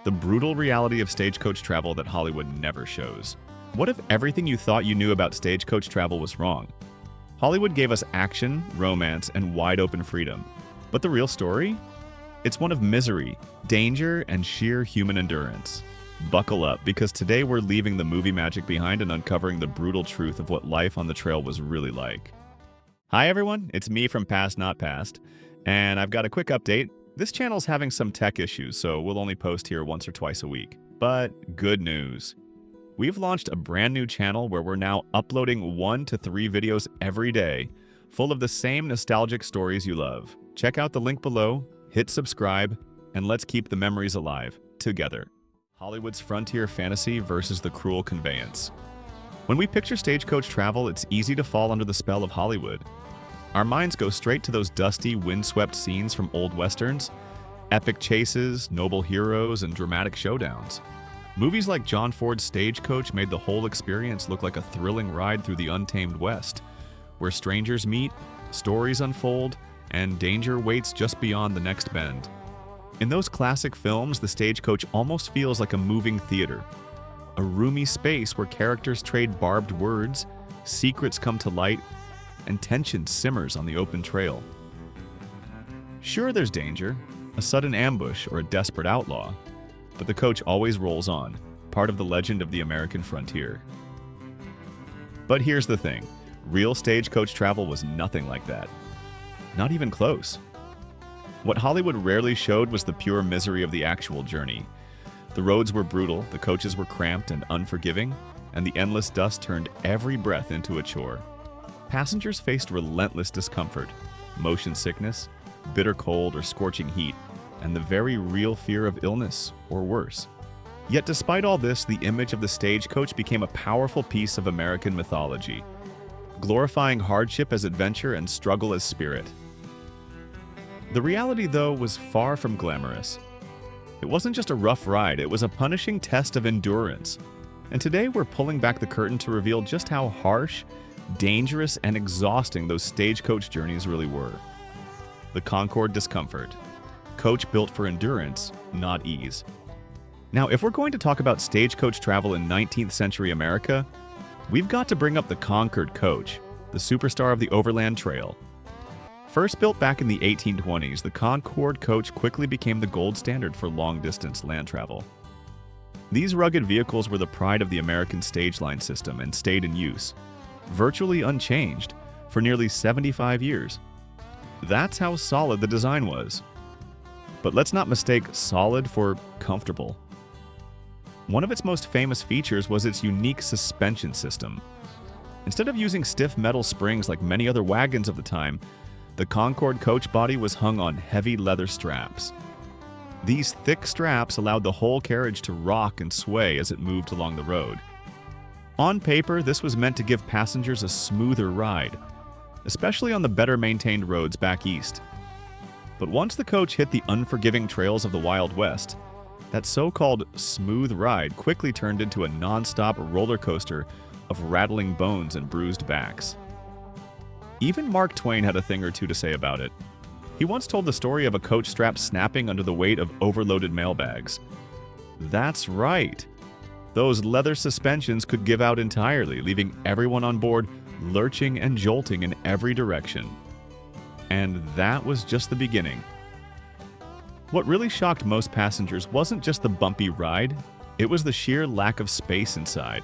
the brutal reality of stagecoach travel that Hollywood never shows. What if everything you thought you knew about stagecoach travel was wrong? Hollywood gave us action, romance, and wide-open freedom. But the real story? It's one of misery, danger, and sheer human endurance. Buckle up, because today we're leaving the movie magic behind and uncovering the brutal truth of what life on the trail was really like. Hi everyone, it's me from Past Not Past, and I've got a quick update. This channel's having some tech issues, so we'll only post here once or twice a week. But good news. We've launched a brand new channel where we're now uploading 1 to 3 videos every day, full of the same nostalgic stories you love. Check out the link below, hit subscribe, and let's keep the memories alive, together. Hollywood's frontier fantasy versus the cruel conveyance. When we picture stagecoach travel, it's easy to fall under the spell of Hollywood. Our minds go straight to those dusty, windswept scenes from old westerns, epic chases, noble heroes, and dramatic showdowns. Movies like John Ford's Stagecoach made the whole experience look like a thrilling ride through the untamed West, where strangers meet, stories unfold, and danger waits just beyond the next bend. In those classic films, the stagecoach almost feels like a moving theater, a roomy space where characters trade barbed words, secrets come to light, and tension simmers on the open trail. Sure, there's danger, a sudden ambush or a desperate outlaw, but the coach always rolls on, part of the legend of the American frontier. But here's the thing, real stagecoach travel was nothing like that. Not even close. What Hollywood rarely showed was the pure misery of the actual journey. The roads were brutal, the coaches were cramped and unforgiving, and the endless dust turned every breath into a chore. Passengers faced relentless discomfort, motion sickness, bitter cold or scorching heat, and the very real fear of illness or worse. Yet despite all this, the image of the stagecoach became a powerful piece of American mythology, glorifying hardship as adventure and struggle as spirit. The reality, though, was far from glamorous. It wasn't just a rough ride, it was a punishing test of endurance. And today we're pulling back the curtain to reveal just how harsh, dangerous, and exhausting those stagecoach journeys really were. The Concord discomfort. Coach built for endurance, not ease. Now, if we're going to talk about stagecoach travel in 19th century America, we've got to bring up the Concord coach, the superstar of the overland trail. First built back in the 1820s, the Concord coach quickly became the gold standard for long-distance land travel. These rugged vehicles were the pride of the American stage line system and stayed in use, virtually unchanged, for nearly 75 years. That's how solid the design was. But let's not mistake solid for comfortable. One of its most famous features was its unique suspension system. Instead of using stiff metal springs like many other wagons of the time, the Concord coach body was hung on heavy leather straps. These thick straps allowed the whole carriage to rock and sway as it moved along the road. On paper, this was meant to give passengers a smoother ride, especially on the better-maintained roads back east. But once the coach hit the unforgiving trails of the Wild West, that so-called smooth ride quickly turned into a non-stop roller coaster of rattling bones and bruised backs. Even Mark Twain had a thing or two to say about it. He once told the story of a coach strap snapping under the weight of overloaded mailbags. That's right. Those leather suspensions could give out entirely, leaving everyone on board lurching and jolting in every direction. And that was just the beginning. What really shocked most passengers wasn't just the bumpy ride, it was the sheer lack of space inside.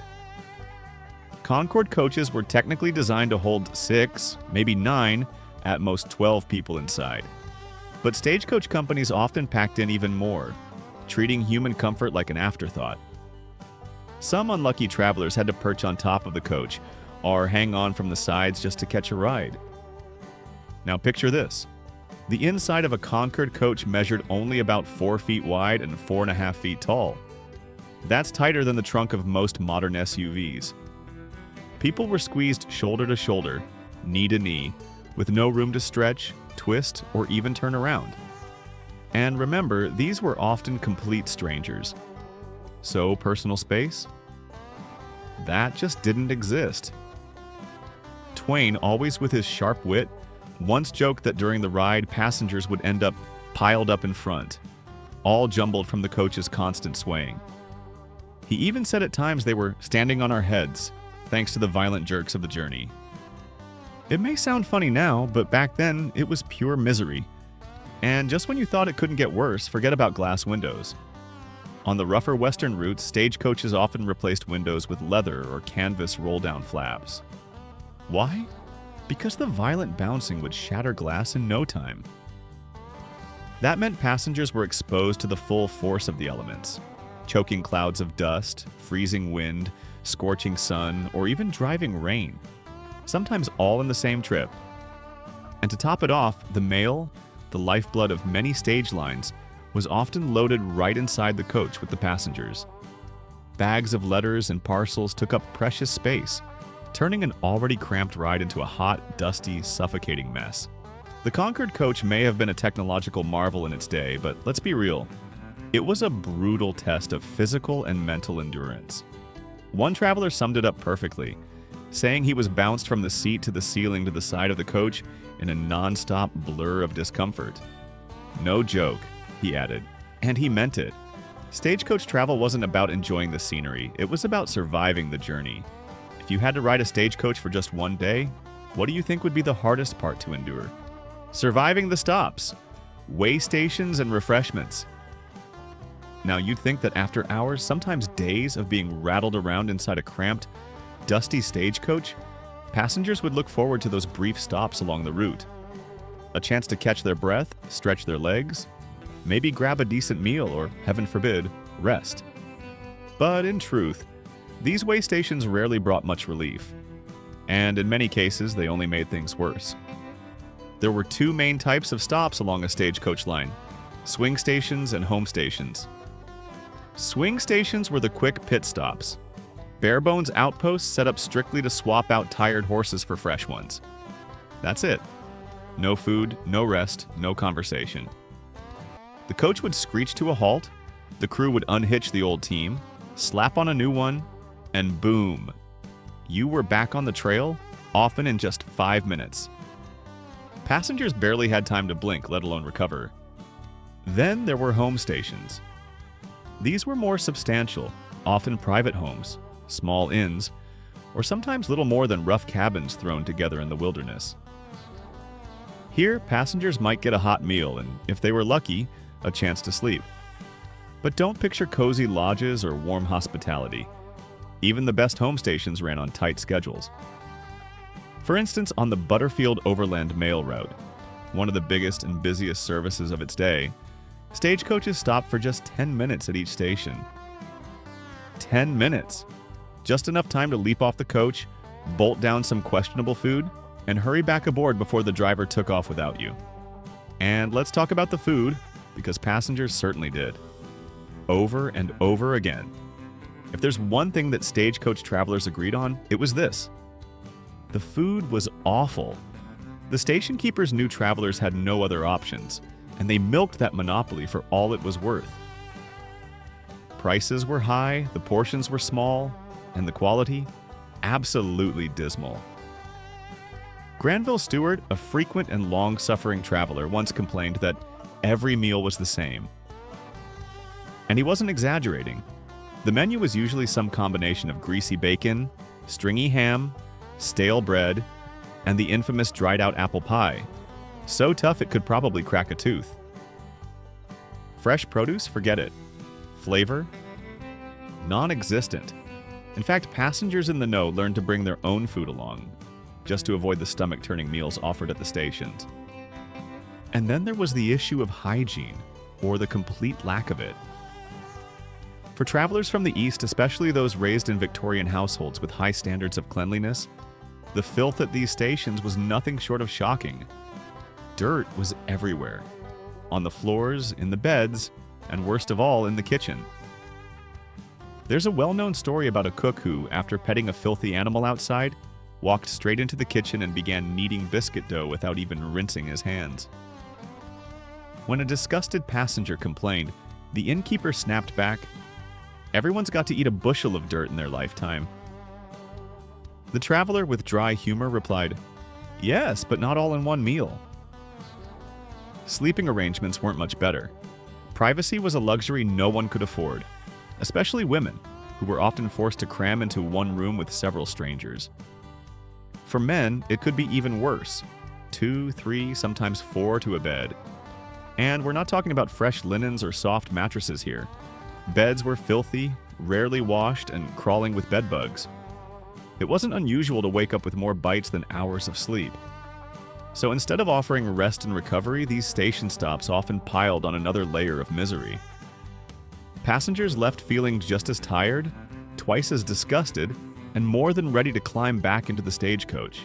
Concord coaches were technically designed to hold 6, maybe 9, at most 12 people inside. But stagecoach companies often packed in even more, treating human comfort like an afterthought. Some unlucky travelers had to perch on top of the coach or hang on from the sides just to catch a ride. Now picture this. The inside of a Concord coach measured only about 4 feet wide and 4.5 feet tall. That's tighter than the trunk of most modern SUVs. People were squeezed shoulder to shoulder, knee to knee, with no room to stretch, twist, or even turn around. And remember, these were often complete strangers. So, personal space? That just didn't exist. Twain, always with his sharp wit, once joked that during the ride, passengers would end up piled up in front. all jumbled from the coach's constant swaying. He even said at times they were standing on our heads, thanks to the violent jerks of the journey. It may sound funny now, but back then it was pure misery. And just when you thought it couldn't get worse, forget about glass windows. On the rougher western routes, stagecoaches often replaced windows with leather or canvas roll-down flaps. Why? Because the violent bouncing would shatter glass in no time. That meant passengers were exposed to the full force of the elements. Choking clouds of dust, freezing wind, scorching sun, or even driving rain. Sometimes all in the same trip. And to top it off, the mail, the lifeblood of many stage lines, was often loaded right inside the coach with the passengers. Bags of letters and parcels took up precious space, turning an already cramped ride into a hot, dusty, suffocating mess. The Concord coach may have been a technological marvel in its day, but let's be real. It was a brutal test of physical and mental endurance. One traveler summed it up perfectly, saying he was bounced from the seat to the ceiling to the side of the coach in a non-stop blur of discomfort. No joke, he added, and he meant it. Stagecoach travel wasn't about enjoying the scenery, it was about surviving the journey. If you had to ride a stagecoach for just one day, what do you think would be the hardest part to endure? Surviving the stops, way stations, and refreshments. Now you'd think that after hours, sometimes days of being rattled around inside a cramped, dusty stagecoach, passengers would look forward to those brief stops along the route. A chance to catch their breath, stretch their legs, maybe grab a decent meal or, heaven forbid, rest. But in truth, these way stations rarely brought much relief, and in many cases they only made things worse. There were two main types of stops along a stagecoach line: swing stations and home stations. Swing stations were the quick pit stops, bare-bones outposts set up strictly to swap out tired horses for fresh ones. That's it. No food, no rest, no conversation. The coach would screech to a halt, the crew would unhitch the old team, slap on a new one, and boom! You were back on the trail, often in just 5 minutes. Passengers barely had time to blink, let alone recover. Then there were home stations. These were more substantial, often private homes, small inns, or sometimes little more than rough cabins thrown together in the wilderness. Here, passengers might get a hot meal and, if they were lucky, a chance to sleep. But don't picture cozy lodges or warm hospitality. Even the best home stations ran on tight schedules. For instance, on the Butterfield Overland Mail Route, one of the biggest and busiest services of its day, stagecoaches stopped for just 10 minutes at each station. 10 minutes! Just enough time to leap off the coach, bolt down some questionable food, and hurry back aboard before the driver took off without you. And let's talk about the food, because passengers certainly did. Over and over again. If there's one thing that stagecoach travelers agreed on, it was this. The food was awful. The station keepers knew travelers had no other options, and they milked that monopoly for all it was worth. Prices were high, the portions were small, and the quality, absolutely dismal. Granville Stewart, a frequent and long-suffering traveler, once complained that every meal was the same. And he wasn't exaggerating. The menu was usually some combination of greasy bacon, stringy ham, stale bread, and the infamous dried-out apple pie, so tough it could probably crack a tooth. Fresh produce? Forget it. Flavor? Non-existent. In fact, passengers in the know learned to bring their own food along, just to avoid the stomach-turning meals offered at the stations. And then there was the issue of hygiene, or the complete lack of it. For travelers from the East, especially those raised in Victorian households with high standards of cleanliness, the filth at these stations was nothing short of shocking. Dirt was everywhere. On the floors, in the beds, and worst of all, in the kitchen. There's a well-known story about a cook who, after petting a filthy animal outside, walked straight into the kitchen and began kneading biscuit dough without even rinsing his hands. When a disgusted passenger complained, the innkeeper snapped back, "Everyone's got to eat a bushel of dirt in their lifetime." The traveler, with dry humor, replied, "Yes, but not all in one meal." Sleeping arrangements weren't much better. Privacy was a luxury no one could afford, especially women, who were often forced to cram into one room with several strangers. For men, it could be even worse. 2, 3, sometimes 4 to a bed. And we're not talking about fresh linens or soft mattresses here. Beds were filthy, rarely washed, and crawling with bed bugs. It wasn't unusual to wake up with more bites than hours of sleep. So instead of offering rest and recovery, these station stops often piled on another layer of misery. Passengers left feeling just as tired, twice as disgusted, and more than ready to climb back into the stagecoach,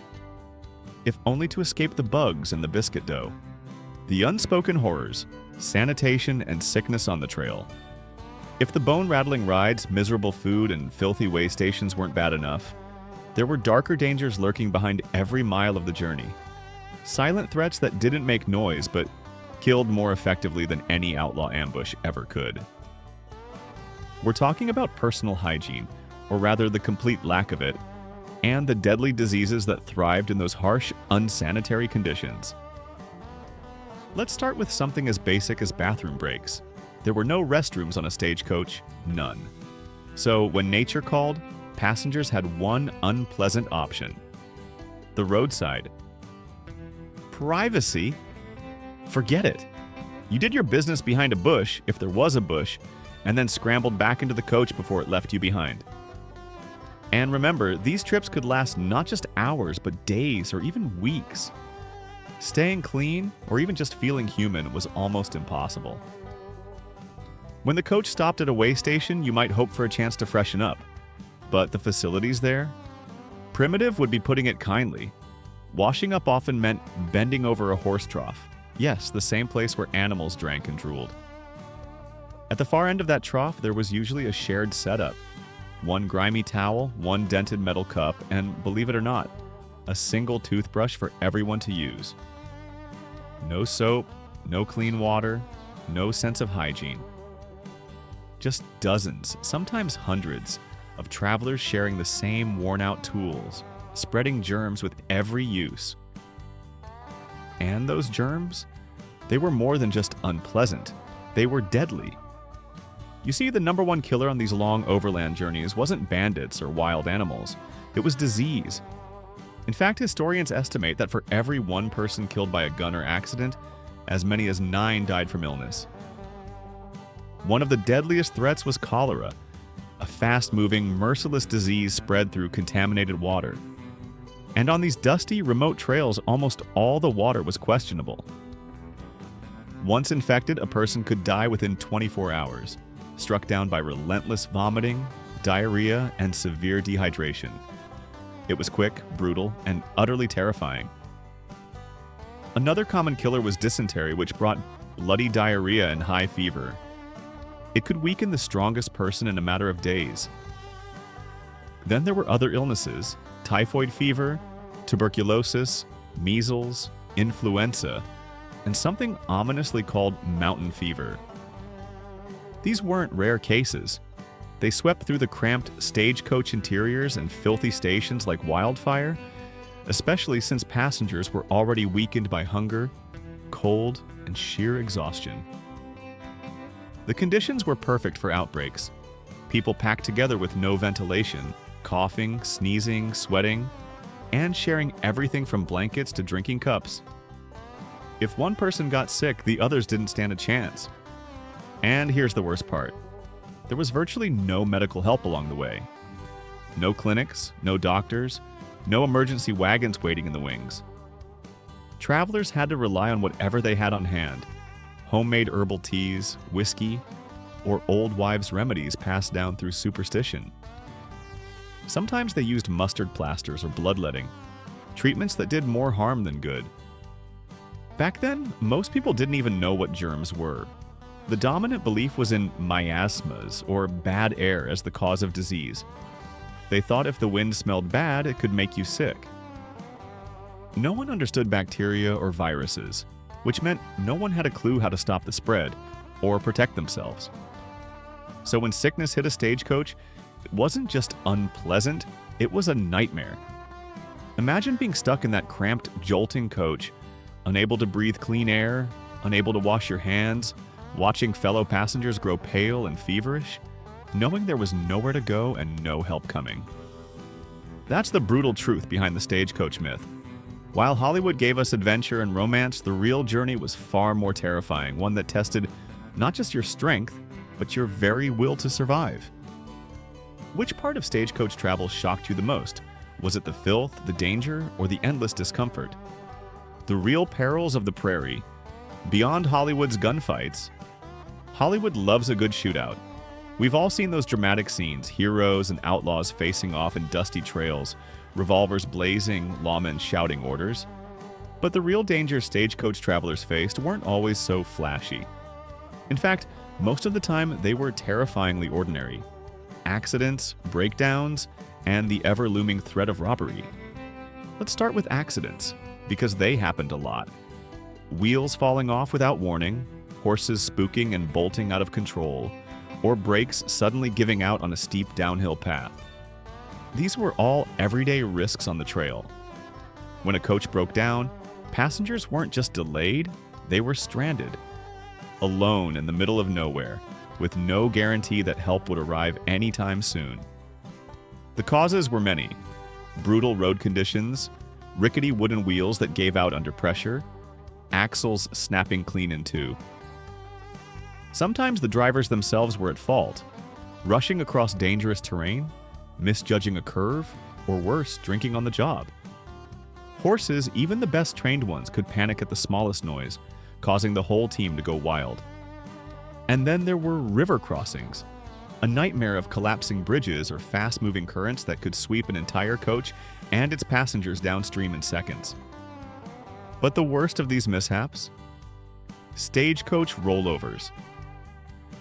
if only to escape the bugs and the biscuit dough. The unspoken horrors, sanitation, and sickness on the trail. If the bone-rattling rides, miserable food, and filthy way stations weren't bad enough, there were darker dangers lurking behind every mile of the journey. Silent threats that didn't make noise but killed more effectively than any outlaw ambush ever could. We're talking about personal hygiene, or rather the complete lack of it, and the deadly diseases that thrived in those harsh, unsanitary conditions. Let's start with something as basic as bathroom breaks. There were no restrooms on a stagecoach, none. So when nature called, passengers had one unpleasant option: the roadside. Privacy? Forget it. You did your business behind a bush, if there was a bush, and then scrambled back into the coach before it left you behind. And remember, these trips could last not just hours, but days or even weeks. Staying clean, or even just feeling human, was almost impossible. When the coach stopped at a way station, you might hope for a chance to freshen up. But the facilities there? Primitive would be putting it kindly. Washing up often meant bending over a horse trough. Yes, the same place where animals drank and drooled. At the far end of that trough, there was usually a shared setup. One grimy towel, one dented metal cup, and believe it or not, a single toothbrush for everyone to use. No soap, no clean water, no sense of hygiene. Just dozens, sometimes hundreds, of travelers sharing the same worn-out tools, spreading germs with every use. And those germs? They were more than just unpleasant. They were deadly. You see, the number one killer on these long overland journeys wasn't bandits or wild animals. It was disease. In fact, historians estimate that for every one person killed by a gun or accident, as many as 9 died from illness. One of the deadliest threats was cholera, a fast-moving, merciless disease spread through contaminated water. And on these dusty, remote trails, almost all the water was questionable. Once infected, a person could die within 24 hours, struck down by relentless vomiting, diarrhea, and severe dehydration. It was quick, brutal, and utterly terrifying. Another common killer was dysentery, which brought bloody diarrhea and high fever. It could weaken the strongest person in a matter of days. Then there were other illnesses: typhoid fever, tuberculosis, measles, influenza, and something ominously called mountain fever. These weren't rare cases. They swept through the cramped stagecoach interiors and filthy stations like wildfire, especially since passengers were already weakened by hunger, cold, and sheer exhaustion. The conditions were perfect for outbreaks. People packed together with no ventilation, coughing, sneezing, sweating, and sharing everything from blankets to drinking cups. If one person got sick, the others didn't stand a chance. And here's the worst part. There was virtually no medical help along the way. No clinics, no doctors, no emergency wagons waiting in the wings. Travelers had to rely on whatever they had on hand: homemade herbal teas, whiskey, or old wives' remedies passed down through superstition. Sometimes they used mustard plasters or bloodletting, treatments that did more harm than good. Back then, most people didn't even know what germs were. The dominant belief was in miasmas, or bad air, as the cause of disease. They thought if the wind smelled bad, it could make you sick. No one understood bacteria or viruses, which meant no one had a clue how to stop the spread or protect themselves. So when sickness hit a stagecoach, it wasn't just unpleasant, it was a nightmare. Imagine being stuck in that cramped, jolting coach, unable to breathe clean air, unable to wash your hands, watching fellow passengers grow pale and feverish, knowing there was nowhere to go and no help coming. That's the brutal truth behind the stagecoach myth. While Hollywood gave us adventure and romance, the real journey was far more terrifying, one that tested not just your strength, but your very will to survive. Which part of stagecoach travel shocked you the most? Was it the filth, the danger, or the endless discomfort? The real perils of the prairie. Beyond Hollywood's gunfights, Hollywood loves a good shootout. We've all seen those dramatic scenes, heroes and outlaws facing off in dusty trails, revolvers blazing, lawmen shouting orders. But the real dangers stagecoach travelers faced weren't always so flashy. In fact, most of the time they were terrifyingly ordinary. Accidents, breakdowns, and the ever-looming threat of robbery. Let's start with accidents, because they happened a lot. Wheels falling off without warning, horses spooking and bolting out of control, or brakes suddenly giving out on a steep downhill path. These were all everyday risks on the trail. When a coach broke down, passengers weren't just delayed, they were stranded. Alone in the middle of nowhere, with no guarantee that help would arrive anytime soon. The causes were many: brutal road conditions, rickety wooden wheels that gave out under pressure, axles snapping clean in two. Sometimes the drivers themselves were at fault, rushing across dangerous terrain, misjudging a curve, or worse, drinking on the job. Horses, even the best trained ones, could panic at the smallest noise, causing the whole team to go wild. And then there were river crossings, a nightmare of collapsing bridges or fast-moving currents that could sweep an entire coach and its passengers downstream in seconds. But the worst of these mishaps? Stagecoach rollovers.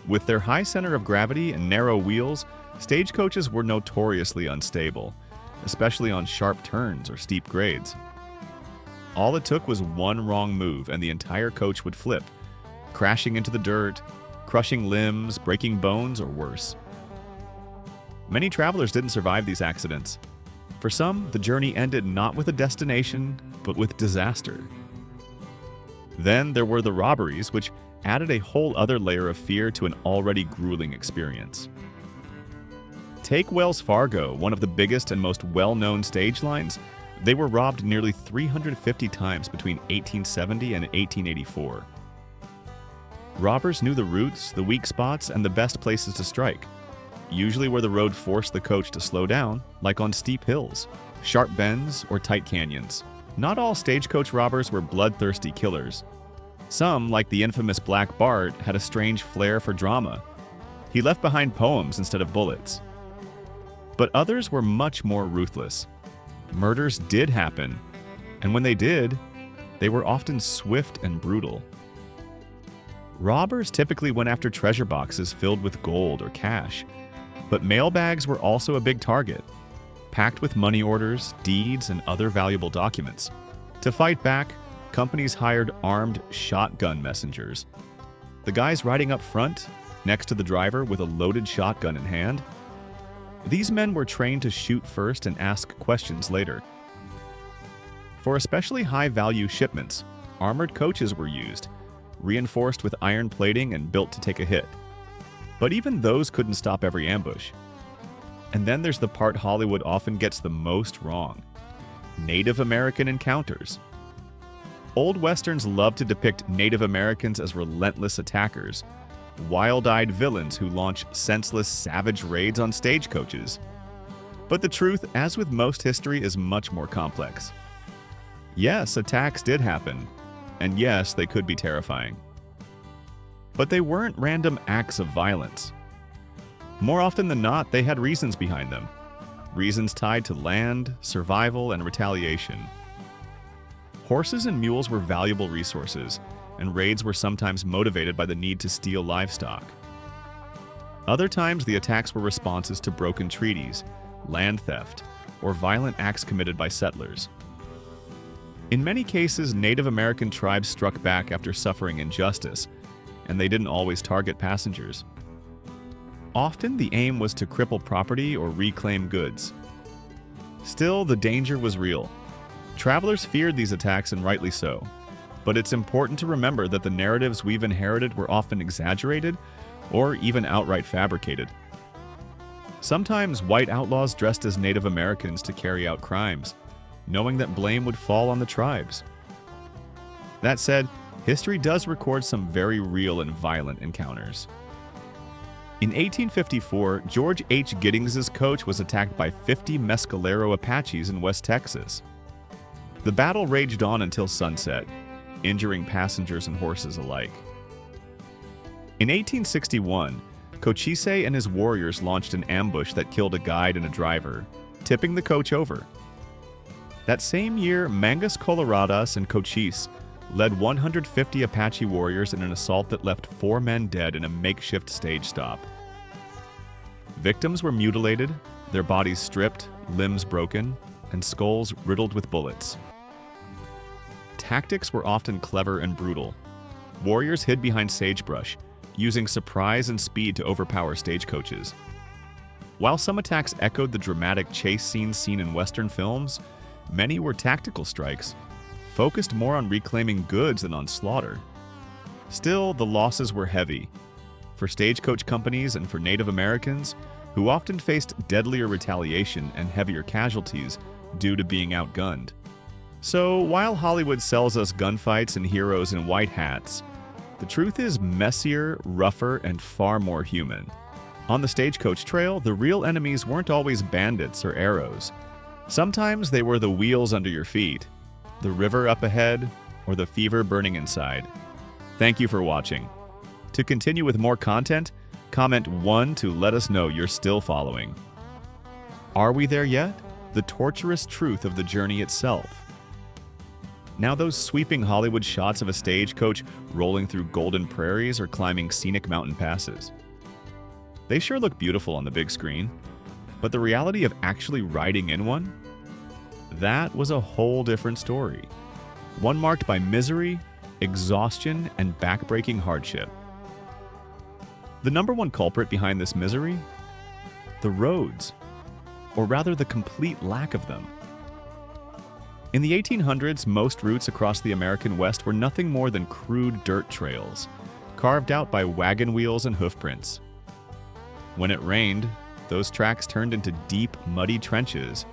With their high center of gravity and narrow wheels, stagecoaches were notoriously unstable, especially on sharp turns or steep grades. All it took was one wrong move and the entire coach would flip, crashing into the dirt, crushing limbs, breaking bones, or worse. Many travelers didn't survive these accidents. For some, the journey ended not with a destination, but with disaster. Then there were the robberies, which added a whole other layer of fear to an already grueling experience. Take Wells Fargo, one of the biggest and most well-known stage lines. They were robbed nearly 350 times between 1870 and 1884. Robbers knew the routes, the weak spots, and the best places to strike, usually where the road forced the coach to slow down, like on steep hills, sharp bends, or tight canyons. Not all stagecoach robbers were bloodthirsty killers. Some, like the infamous Black Bart, had a strange flair for drama. He left behind poems instead of bullets. But others were much more ruthless. Murders did happen, and when they did, they were often swift and brutal. Robbers typically went after treasure boxes filled with gold or cash, but mailbags were also a big target, packed with money orders, deeds, and other valuable documents. To fight back, companies hired armed shotgun messengers. The guys riding up front, next to the driver with a loaded shotgun in hand. These men were trained to shoot first and ask questions later. For especially high-value shipments, armored coaches were used, reinforced with iron plating and built to take a hit. But even those couldn't stop every ambush. And then there's the part Hollywood often gets the most wrong: Native American encounters. Old westerns love to depict Native Americans as relentless attackers, wild-eyed villains who launch senseless, savage raids on stagecoaches. But the truth, as with most history, is much more complex. Yes, attacks did happen, and yes, they could be terrifying. But they weren't random acts of violence. More often than not, they had reasons behind them. Reasons tied to land, survival, and retaliation. Horses and mules were valuable resources, and raids were sometimes motivated by the need to steal livestock. Other times, the attacks were responses to broken treaties, land theft, or violent acts committed by settlers. In many cases, Native American tribes struck back after suffering injustice, and they didn't always target passengers. Often, the aim was to cripple property or reclaim goods. Still, the danger was real. Travelers feared these attacks, and rightly so. But it's important to remember that the narratives we've inherited were often exaggerated or even outright fabricated. Sometimes white outlaws dressed as Native Americans to carry out crimes, knowing that blame would fall on the tribes. That said, history does record some very real and violent encounters. In 1854, George H. Gittings's coach was attacked by 50 Mescalero Apaches in West Texas. The battle raged on until sunset, injuring passengers and horses alike. In 1861, Cochise and his warriors launched an ambush that killed a guide and a driver, tipping the coach over. That same year, Mangus Coloradas and Cochise led 150 Apache warriors in an assault that left 4 men dead in a makeshift stage stop. Victims were mutilated, their bodies stripped, limbs broken, and skulls riddled with bullets. Tactics were often clever and brutal. Warriors hid behind sagebrush, using surprise and speed to overpower stagecoaches. While some attacks echoed the dramatic chase scenes seen in Western films, many were tactical strikes, focused more on reclaiming goods than on slaughter. Still, the losses were heavy. For stagecoach companies and for Native Americans, who often faced deadlier retaliation and heavier casualties due to being outgunned. So, while Hollywood sells us gunfights and heroes in white hats, the truth is messier, rougher, and far more human. On the Stagecoach Trail, the real enemies weren't always bandits or arrows. Sometimes they were the wheels under your feet, the river up ahead, or the fever burning inside. Thank you for watching. To continue with more content, comment 1 to let us know you're still following. Are we there yet? The torturous truth of the journey itself. Now those sweeping Hollywood shots of a stagecoach rolling through golden prairies or climbing scenic mountain passes. They sure look beautiful on the big screen, but the reality of actually riding in one? That was a whole different story. One marked by misery, exhaustion, and backbreaking hardship. The number one culprit behind this misery? The roads, or rather the complete lack of them. In the 1800s, most routes across the American West were nothing more than crude dirt trails, carved out by wagon wheels and hoofprints. When it rained, those tracks turned into deep, muddy trenches,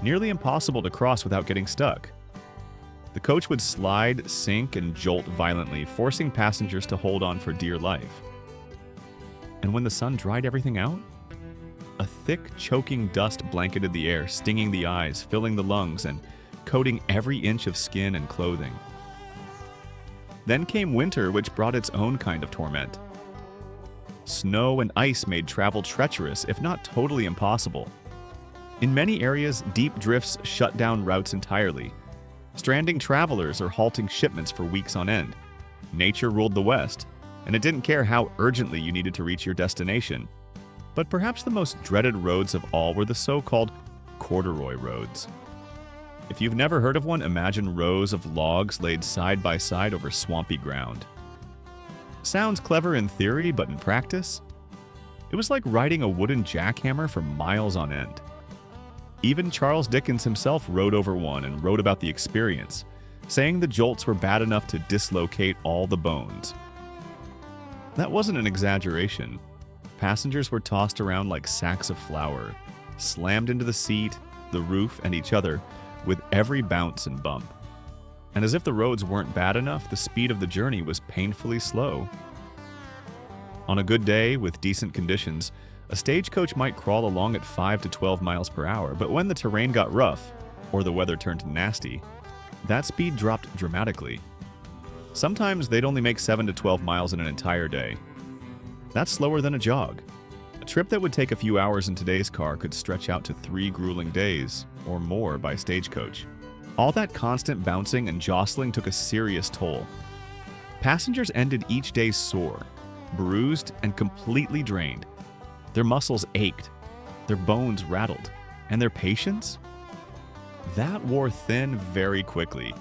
nearly impossible to cross without getting stuck. The coach would slide, sink, and jolt violently, forcing passengers to hold on for dear life. And when the sun dried everything out, a thick, choking dust blanketed the air, stinging the eyes, filling the lungs, and coating every inch of skin and clothing. Then came winter, which brought its own kind of torment. Snow and ice made travel treacherous, if not totally impossible. In many areas, deep drifts shut down routes entirely, stranding travelers or halting shipments for weeks on end. Nature ruled the West, and it didn't care how urgently you needed to reach your destination. But perhaps the most dreaded roads of all were the so-called corduroy roads. If you've never heard of one, imagine rows of logs laid side by side over swampy ground. Sounds clever in theory, but in practice, it was like riding a wooden jackhammer for miles on end. Even Charles Dickens himself rode over one and wrote about the experience, saying the jolts were bad enough to dislocate all the bones. That wasn't an exaggeration. Passengers were tossed around like sacks of flour, slammed into the seat, the roof, and each other with every bounce and bump. And as if the roads weren't bad enough, the speed of the journey was painfully slow. On a good day, with decent conditions, a stagecoach might crawl along at 5 to 12 miles per hour, but when the terrain got rough, or the weather turned nasty, that speed dropped dramatically. Sometimes they'd only make 7 to 12 miles in an entire day. That's slower than a jog. A trip that would take a few hours in today's car could stretch out to 3 grueling days, or more by stagecoach. All that constant bouncing and jostling took a serious toll. Passengers ended each day sore, bruised, and completely drained. Their muscles ached, their bones rattled, and their patience? That wore thin very quickly.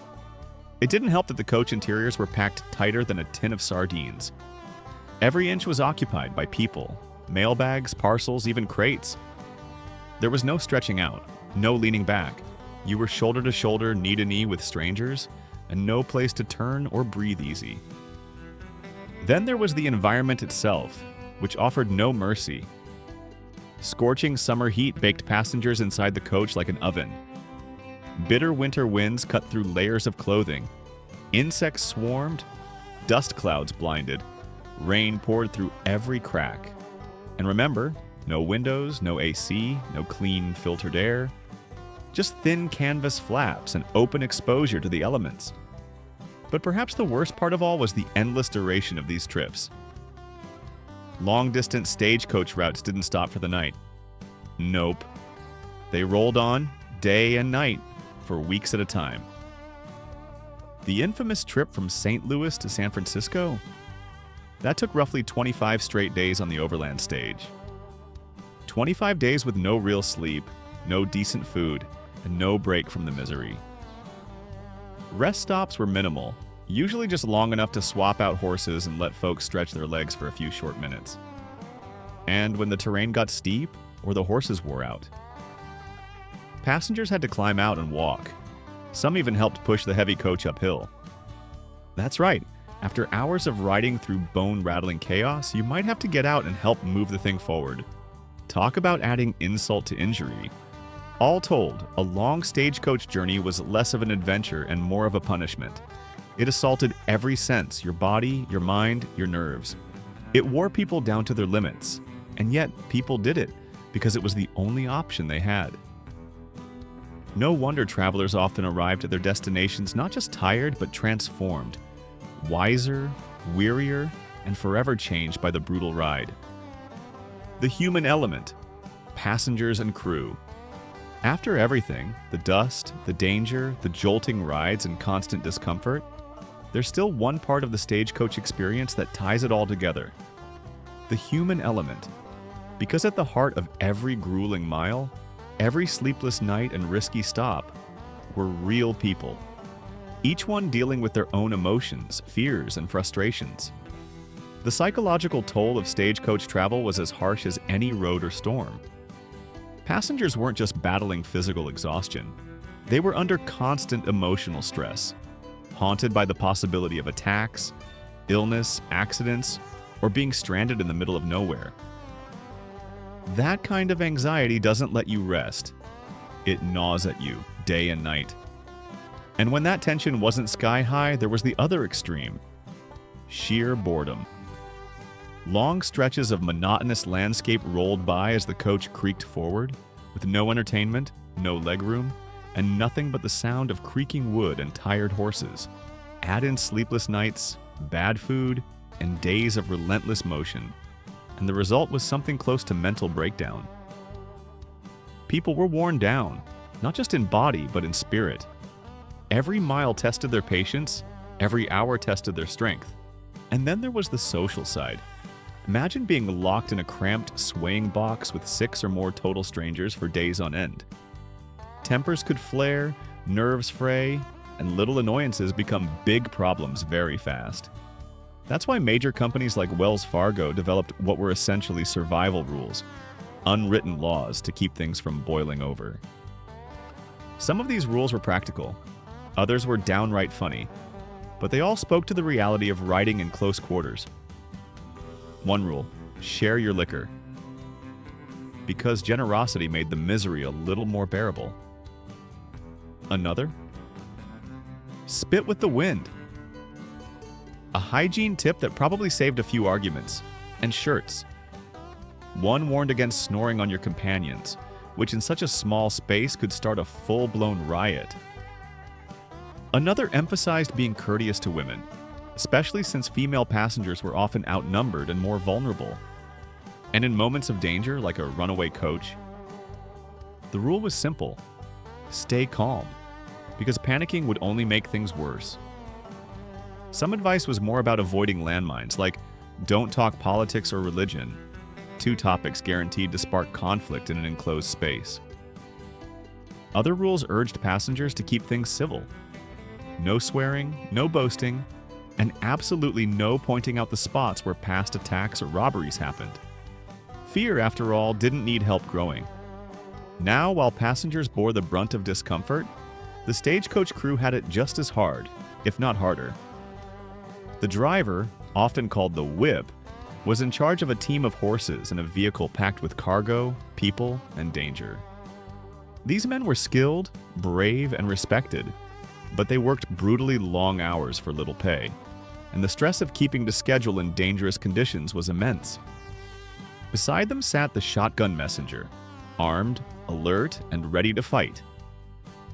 It didn't help that the coach interiors were packed tighter than a tin of sardines. Every inch was occupied by people, mailbags, parcels, even crates. There was no stretching out, no leaning back. You were shoulder to shoulder, knee to knee with strangers, and no place to turn or breathe easy. Then there was the environment itself, which offered no mercy. Scorching summer heat baked passengers inside the coach like an oven. Bitter winter winds cut through layers of clothing. Insects swarmed, dust clouds blinded, rain poured through every crack. And remember, no windows, no AC, no clean filtered air. Just thin canvas flaps and open exposure to the elements. But perhaps the worst part of all was the endless duration of these trips. Long-distance stagecoach routes didn't stop for the night. Nope. They rolled on, day and night, for weeks at a time. The infamous trip from St. Louis to San Francisco? That took roughly 25 straight days on the overland stage. 25 days with no real sleep, no decent food, and no break from the misery. Rest stops were minimal, usually just long enough to swap out horses and let folks stretch their legs for a few short minutes. And when the terrain got steep, or the horses wore out, passengers had to climb out and walk. Some even helped push the heavy coach uphill. That's right, after hours of riding through bone-rattling chaos, you might have to get out and help move the thing forward. Talk about adding insult to injury. All told, a long stagecoach journey was less of an adventure and more of a punishment. It assaulted every sense, your body, your mind, your nerves. It wore people down to their limits, and yet people did it because it was the only option they had. No wonder travelers often arrived at their destinations not just tired but transformed, wiser, wearier, and forever changed by the brutal ride. The human element, passengers and crew. After everything, the dust, the danger, the jolting rides, and constant discomfort, there's still one part of the stagecoach experience that ties it all together. The human element. Because at the heart of every grueling mile, every sleepless night and risky stop, were real people. Each one dealing with their own emotions, fears, and frustrations. The psychological toll of stagecoach travel was as harsh as any road or storm. Passengers weren't just battling physical exhaustion. They were under constant emotional stress, haunted by the possibility of attacks, illness, accidents, or being stranded in the middle of nowhere. That kind of anxiety doesn't let you rest. It gnaws at you day and night. And when that tension wasn't sky high, there was the other extreme: sheer boredom. Long stretches of monotonous landscape rolled by as the coach creaked forward, with no entertainment, no legroom, and nothing but the sound of creaking wood and tired horses. Add in sleepless nights, bad food, and days of relentless motion, and the result was something close to mental breakdown. People were worn down, not just in body, but in spirit. Every mile tested their patience, every hour tested their strength. And then there was the social side. Imagine being locked in a cramped, swaying box with 6 or more total strangers for days on end. Tempers could flare, nerves fray, and little annoyances become big problems very fast. That's why major companies like Wells Fargo developed what were essentially survival rules, unwritten laws to keep things from boiling over. Some of these rules were practical, others were downright funny, but they all spoke to the reality of riding in close quarters. One rule: share your liquor. Because generosity made the misery a little more bearable. Another: spit with the wind. A hygiene tip that probably saved a few arguments. And shirts. One warned against snoring on your companions, which in such a small space could start a full-blown riot. Another emphasized being courteous to women, especially since female passengers were often outnumbered and more vulnerable. And in moments of danger, like a runaway coach, the rule was simple: stay calm, because panicking would only make things worse. Some advice was more about avoiding landmines, like don't talk politics or religion, 2 topics guaranteed to spark conflict in an enclosed space. Other rules urged passengers to keep things civil. No swearing, no boasting, and absolutely no pointing out the spots where past attacks or robberies happened. Fear, after all, didn't need help growing. Now, while passengers bore the brunt of discomfort, the stagecoach crew had it just as hard, if not harder. The driver, often called the whip, was in charge of a team of horses in a vehicle packed with cargo, people, and danger. These men were skilled, brave, and respected, but they worked brutally long hours for little pay, and the stress of keeping to schedule in dangerous conditions was immense. Beside them sat the shotgun messenger, armed, alert, and ready to fight.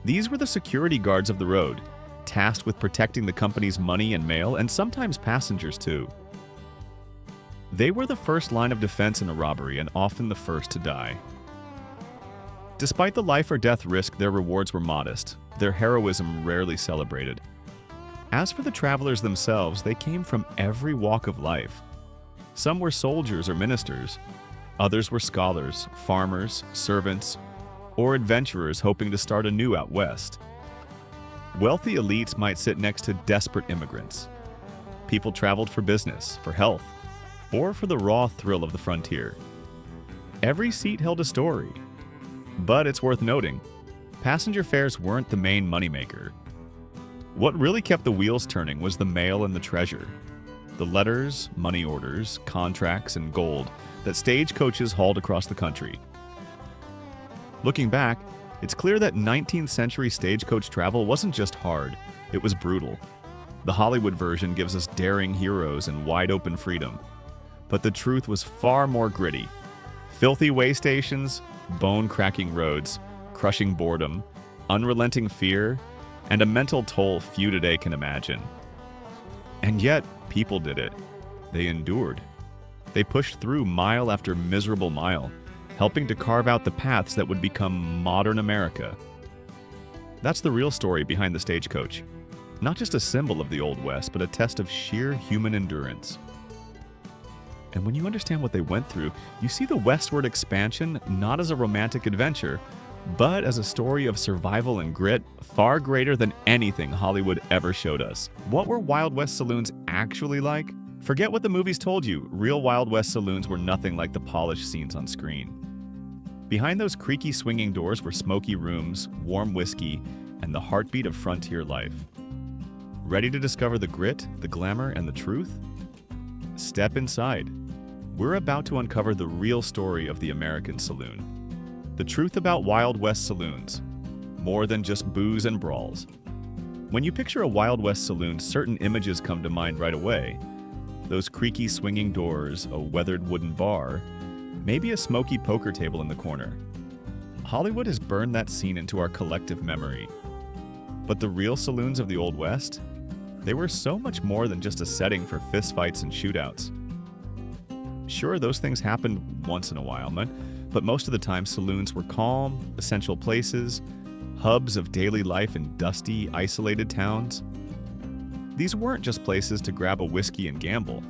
These were the security guards of the road, tasked with protecting the company's money and mail, and sometimes passengers too. They were the first line of defense in a robbery and often the first to die. Despite the life or death risk, their rewards were modest, their heroism rarely celebrated. As for the travelers themselves, they came from every walk of life. Some were soldiers or ministers, others were scholars, farmers, servants, or adventurers hoping to start anew out west. Wealthy elites might sit next to desperate immigrants. People traveled for business, for health, or for the raw thrill of the frontier. Every seat held a story. But it's worth noting, passenger fares weren't the main moneymaker. What really kept the wheels turning was the mail and the treasure. The letters, money orders, contracts, and gold that stagecoaches hauled across the country. Looking back, it's clear that 19th century stagecoach travel wasn't just hard, it was brutal. The Hollywood version gives us daring heroes and wide-open freedom. But the truth was far more gritty. Filthy way stations, bone-cracking roads, crushing boredom, unrelenting fear, and a mental toll few today can imagine. And yet, people did it. They endured. They pushed through mile after miserable mile, helping to carve out the paths that would become modern America. That's the real story behind the stagecoach. Not just a symbol of the Old West, but a test of sheer human endurance. And when you understand what they went through, you see the westward expansion not as a romantic adventure, but as a story of survival and grit far greater than anything Hollywood ever showed us. What were Wild West saloons actually like? Forget what the movies told you. Real Wild West saloons were nothing like the polished scenes on screen. Behind those creaky swinging doors were smoky rooms, warm whiskey, and the heartbeat of frontier life. Ready to discover the grit, the glamour, and the truth? Step inside. We're about to uncover the real story of the American saloon. The truth about Wild West saloons. More than just booze and brawls. When you picture a Wild West saloon, certain images come to mind right away. Those creaky swinging doors, a weathered wooden bar, maybe a smoky poker table in the corner. Hollywood has burned that scene into our collective memory. But the real saloons of the Old West? They were so much more than just a setting for fistfights and shootouts. Sure, those things happened once in a while, but most of the time saloons were calm, essential places, hubs of daily life in dusty, isolated towns. These weren't just places to grab a whiskey and gamble.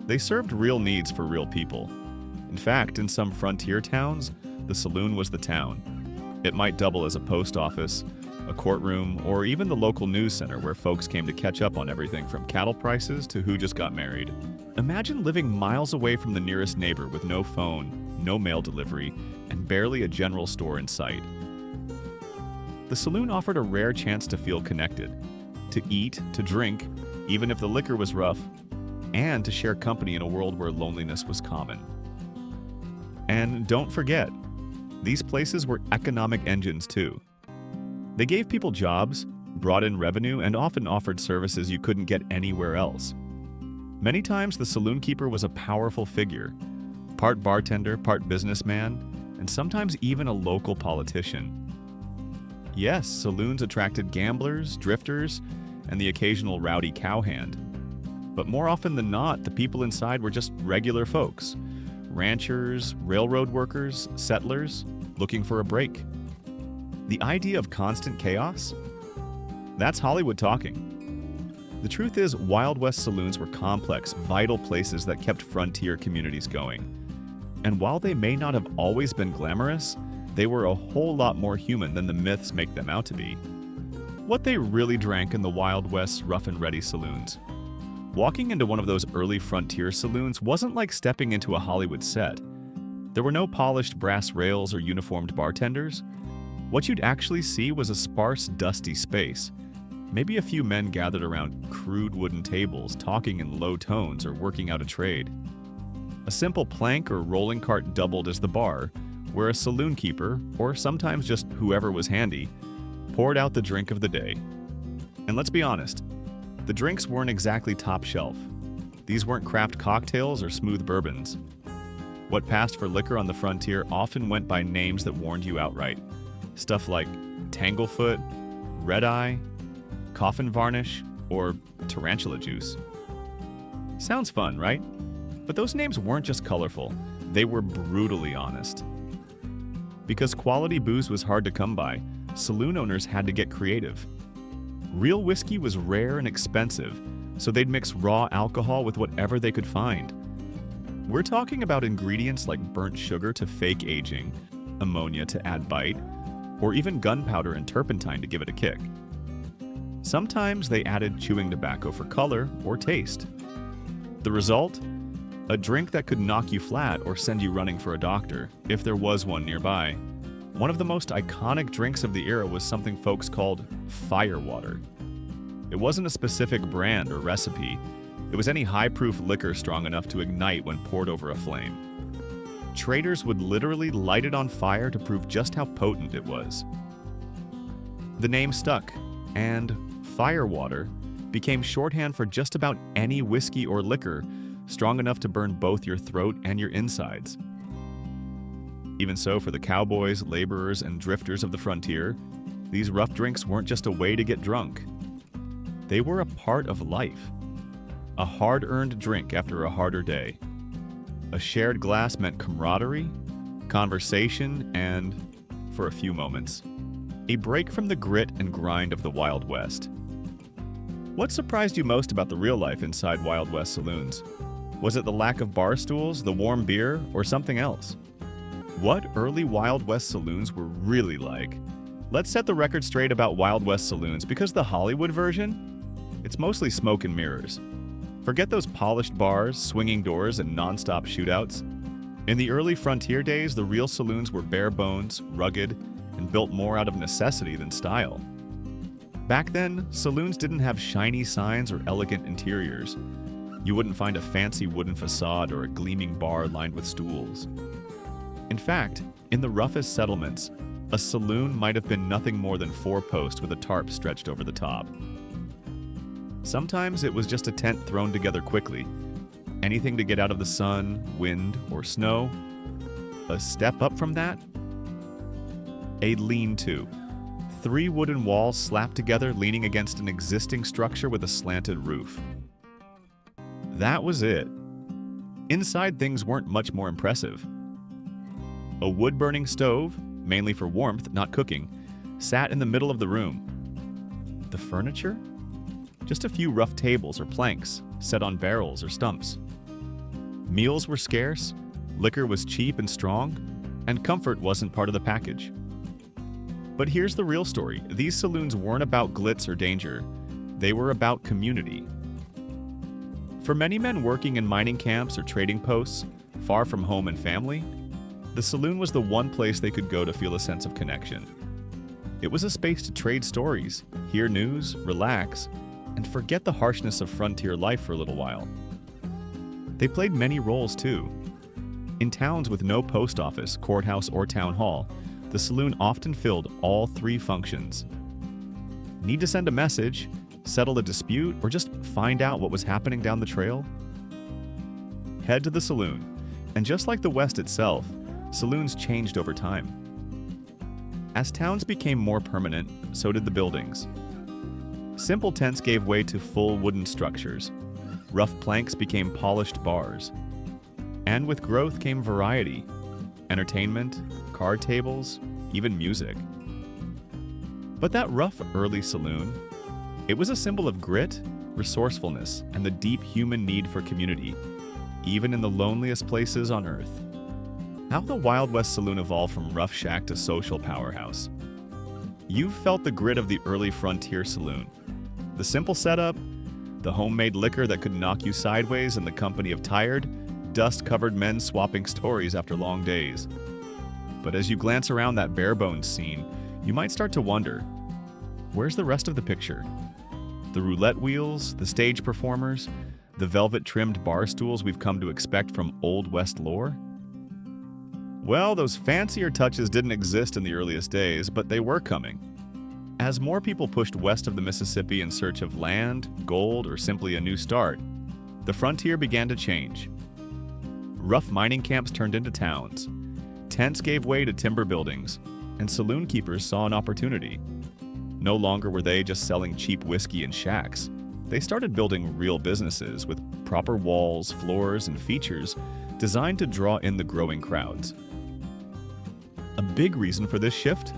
They served real needs for real people. In fact, in some frontier towns, the saloon was the town. It might double as a post office, a courtroom, or even the local news center where folks came to catch up on everything from cattle prices to who just got married. Imagine living miles away from the nearest neighbor with no phone, no mail delivery, and barely a general store in sight. The saloon offered a rare chance to feel connected, to eat, to drink, even if the liquor was rough, and to share company in a world where loneliness was common. And don't forget, these places were economic engines too. They gave people jobs, brought in revenue, and often offered services you couldn't get anywhere else. Many times the saloon keeper was a powerful figure, part bartender, part businessman, and sometimes even a local politician. Yes, saloons attracted gamblers, drifters, and the occasional rowdy cowhand. But more often than not, the people inside were just regular folks, ranchers, railroad workers, settlers, looking for a break. The idea of constant chaos? That's Hollywood talking. The truth is, Wild West saloons were complex, vital places that kept frontier communities going. And while they may not have always been glamorous, they were a whole lot more human than the myths make them out to be. What they really drank in the Wild West's rough and ready saloons. Walking into one of those early frontier saloons wasn't like stepping into a Hollywood set. There were no polished brass rails or uniformed bartenders. What you'd actually see was a sparse, dusty space, Maybe a few men gathered around crude wooden tables, talking in low tones or working out a trade. A simple plank or rolling cart doubled as the bar, where a saloon keeper, or sometimes just whoever was handy, poured out the drink of the day. And let's be honest, the drinks weren't exactly top shelf. These weren't craft cocktails or smooth bourbons. What passed for liquor on the frontier often went by names that warned you outright. Stuff like Tanglefoot, Red Eye, Coffin Varnish, or Tarantula Juice. Sounds fun, right? But those names weren't just colorful, they were brutally honest. Because quality booze was hard to come by, saloon owners had to get creative. Real whiskey was rare and expensive, so they'd mix raw alcohol with whatever they could find. We're talking about ingredients like burnt sugar to fake aging, ammonia to add bite, or even gunpowder and turpentine to give it a kick. Sometimes they added chewing tobacco for color or taste. The result? A drink that could knock you flat or send you running for a doctor, if there was one nearby. One of the most iconic drinks of the era was something folks called firewater. It wasn't a specific brand or recipe. It was any high-proof liquor strong enough to ignite when poured over a flame. Traders would literally light it on fire to prove just how potent it was. The name stuck, and firewater became shorthand for just about any whiskey or liquor strong enough to burn both your throat and your insides. Even so, for the cowboys, laborers, and drifters of the frontier, these rough drinks weren't just a way to get drunk. They were a part of life. A hard-earned drink after a harder day. A shared glass meant camaraderie, conversation, and, for a few moments, a break from the grit and grind of the Wild West. What surprised you most about the real life inside Wild West saloons? Was it the lack of bar stools, the warm beer, or something else? What early Wild West saloons were really like? Let's set the record straight about Wild West saloons, because the Hollywood version? It's mostly smoke and mirrors. Forget those polished bars, swinging doors, and non-stop shootouts. In the early frontier days, the real saloons were bare bones, rugged, and built more out of necessity than style. Back then, saloons didn't have shiny signs or elegant interiors. You wouldn't find a fancy wooden facade or a gleaming bar lined with stools. In fact, in the roughest settlements, a saloon might have been nothing more than 4 posts with a tarp stretched over the top. Sometimes it was just a tent thrown together quickly. Anything to get out of the sun, wind, or snow. A step up from that? A lean-to. 3 wooden walls slapped together leaning against an existing structure with a slanted roof. That was it. Inside, things weren't much more impressive. A wood-burning stove, mainly for warmth, not cooking, sat in the middle of the room. The furniture? Just a few rough tables or planks set on barrels or stumps. Meals were scarce, liquor was cheap and strong, and comfort wasn't part of the package. But here's the real story. These saloons weren't about glitz or danger. They were about community. For many men working in mining camps or trading posts, far from home and family, the saloon was the one place they could go to feel a sense of connection. It was a space to trade stories, hear news, relax, and forget the harshness of frontier life for a little while. They played many roles too. In towns with no post office, courthouse, or town hall, the saloon often filled all 3 functions. Need to send a message, settle a dispute, or just find out what was happening down the trail? Head to the saloon, and just like the West itself, saloons changed over time. As towns became more permanent, so did the buildings. Simple tents gave way to full wooden structures. Rough planks became polished bars. And with growth came variety, entertainment, card tables, even music. But that rough early saloon, it was a symbol of grit, resourcefulness, and the deep human need for community, even in the loneliest places on earth. How the Wild West saloon evolved from rough shack to social powerhouse. You've felt the grit of the early frontier saloon. The simple setup, the homemade liquor that could knock you sideways in the company of tired, dust-covered men swapping stories after long days. But as you glance around that bare-bones scene, you might start to wonder, where's the rest of the picture? The roulette wheels, the stage performers, the velvet-trimmed bar stools we've come to expect from Old West lore? Well, those fancier touches didn't exist in the earliest days, but they were coming. As more people pushed west of the Mississippi in search of land, gold, or simply a new start, the frontier began to change. Rough mining camps turned into towns. Tents gave way to timber buildings, and saloon keepers saw an opportunity. No longer were they just selling cheap whiskey in shacks. They started building real businesses with proper walls, floors, and features designed to draw in the growing crowds. A big reason for this shift?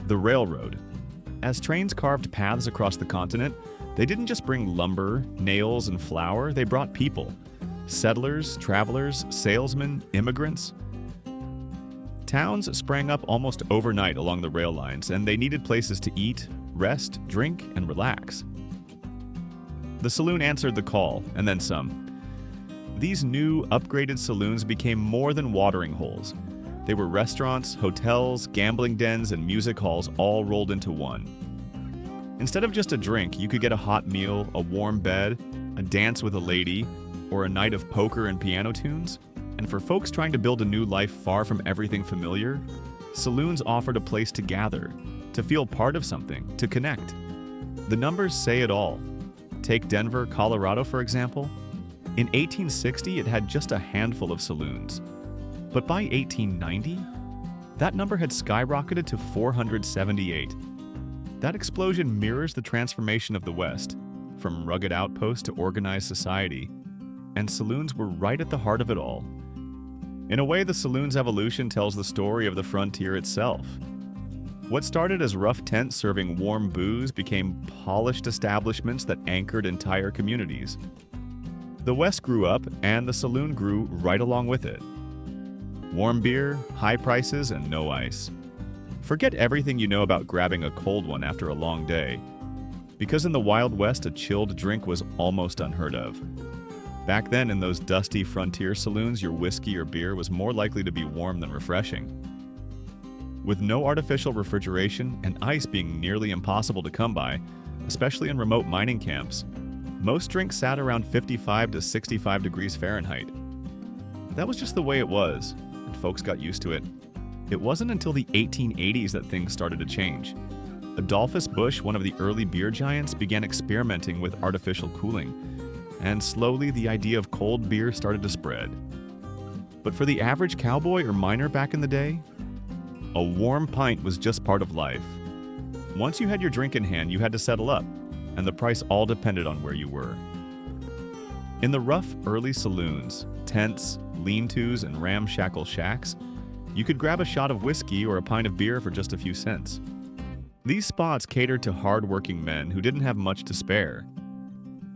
The railroad. As trains carved paths across the continent, they didn't just bring lumber, nails, and flour, they brought people. Settlers, travelers, salesmen, immigrants. Towns sprang up almost overnight along the rail lines, and they needed places to eat, rest, drink, and relax. The saloon answered the call, and then some. These new, upgraded saloons became more than watering holes. They were restaurants, hotels, gambling dens, and music halls all rolled into one. Instead of just a drink, you could get a hot meal, a warm bed, a dance with a lady, or a night of poker and piano tunes. And for folks trying to build a new life far from everything familiar, saloons offered a place to gather, to feel part of something, to connect. The numbers say it all. Take Denver, Colorado, for example. In 1860, it had just a handful of saloons. But by 1890, that number had skyrocketed to 478. That explosion mirrors the transformation of the West, from rugged outposts to organized society, and saloons were right at the heart of it all. In a way, the saloon's evolution tells the story of the frontier itself. What started as rough tents serving warm booze became polished establishments that anchored entire communities. The West grew up, and the saloon grew right along with it. Warm beer, high prices, and no ice. Forget everything you know about grabbing a cold one after a long day, because in the Wild West, a chilled drink was almost unheard of. Back then, in those dusty frontier saloons, your whiskey or beer was more likely to be warm than refreshing. With no artificial refrigeration and ice being nearly impossible to come by, especially in remote mining camps, most drinks sat around 55 to 65 degrees Fahrenheit. That was just the way it was, and folks got used to it. It wasn't until the 1880s that things started to change. Adolphus Busch, one of the early beer giants, began experimenting with artificial cooling, and slowly the idea of cold beer started to spread. But for the average cowboy or miner back in the day, a warm pint was just part of life. Once you had your drink in hand, you had to settle up, and the price all depended on where you were. In the rough early saloons, tents, lean-tos, and ramshackle shacks, you could grab a shot of whiskey or a pint of beer for just a few cents. These spots catered to hard-working men who didn't have much to spare.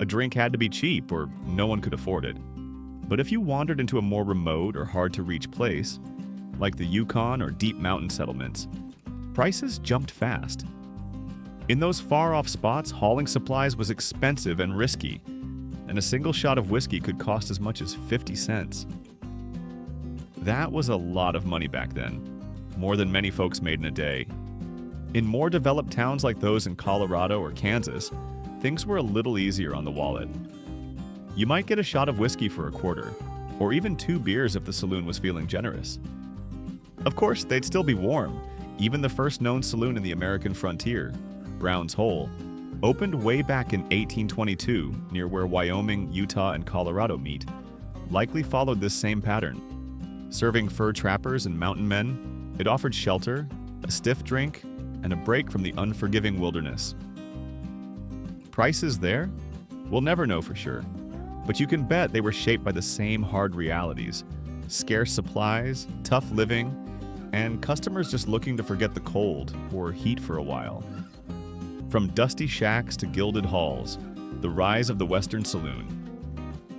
A drink had to be cheap or no one could afford it. But if you wandered into a more remote or hard-to-reach place, like the Yukon or deep mountain settlements, prices jumped fast. In those far-off spots, hauling supplies was expensive and risky, and a single shot of whiskey could cost as much as 50 cents. That was a lot of money back then, more than many folks made in a day. In more developed towns like those in Colorado or Kansas, things were a little easier on the wallet. You might get a shot of whiskey for a quarter, or even 2 beers if the saloon was feeling generous. Of course, they'd still be warm. Even the first known saloon in the American frontier, Brown's Hole, opened way back in 1822 near where Wyoming, Utah, and Colorado meet, likely followed this same pattern. Serving fur trappers and mountain men, it offered shelter, a stiff drink, and a break from the unforgiving wilderness. Prices there? We'll never know for sure, but you can bet they were shaped by the same hard realities: scarce supplies, tough living, and customers just looking to forget the cold or heat for a while. From dusty shacks to gilded halls, the rise of the Western Saloon.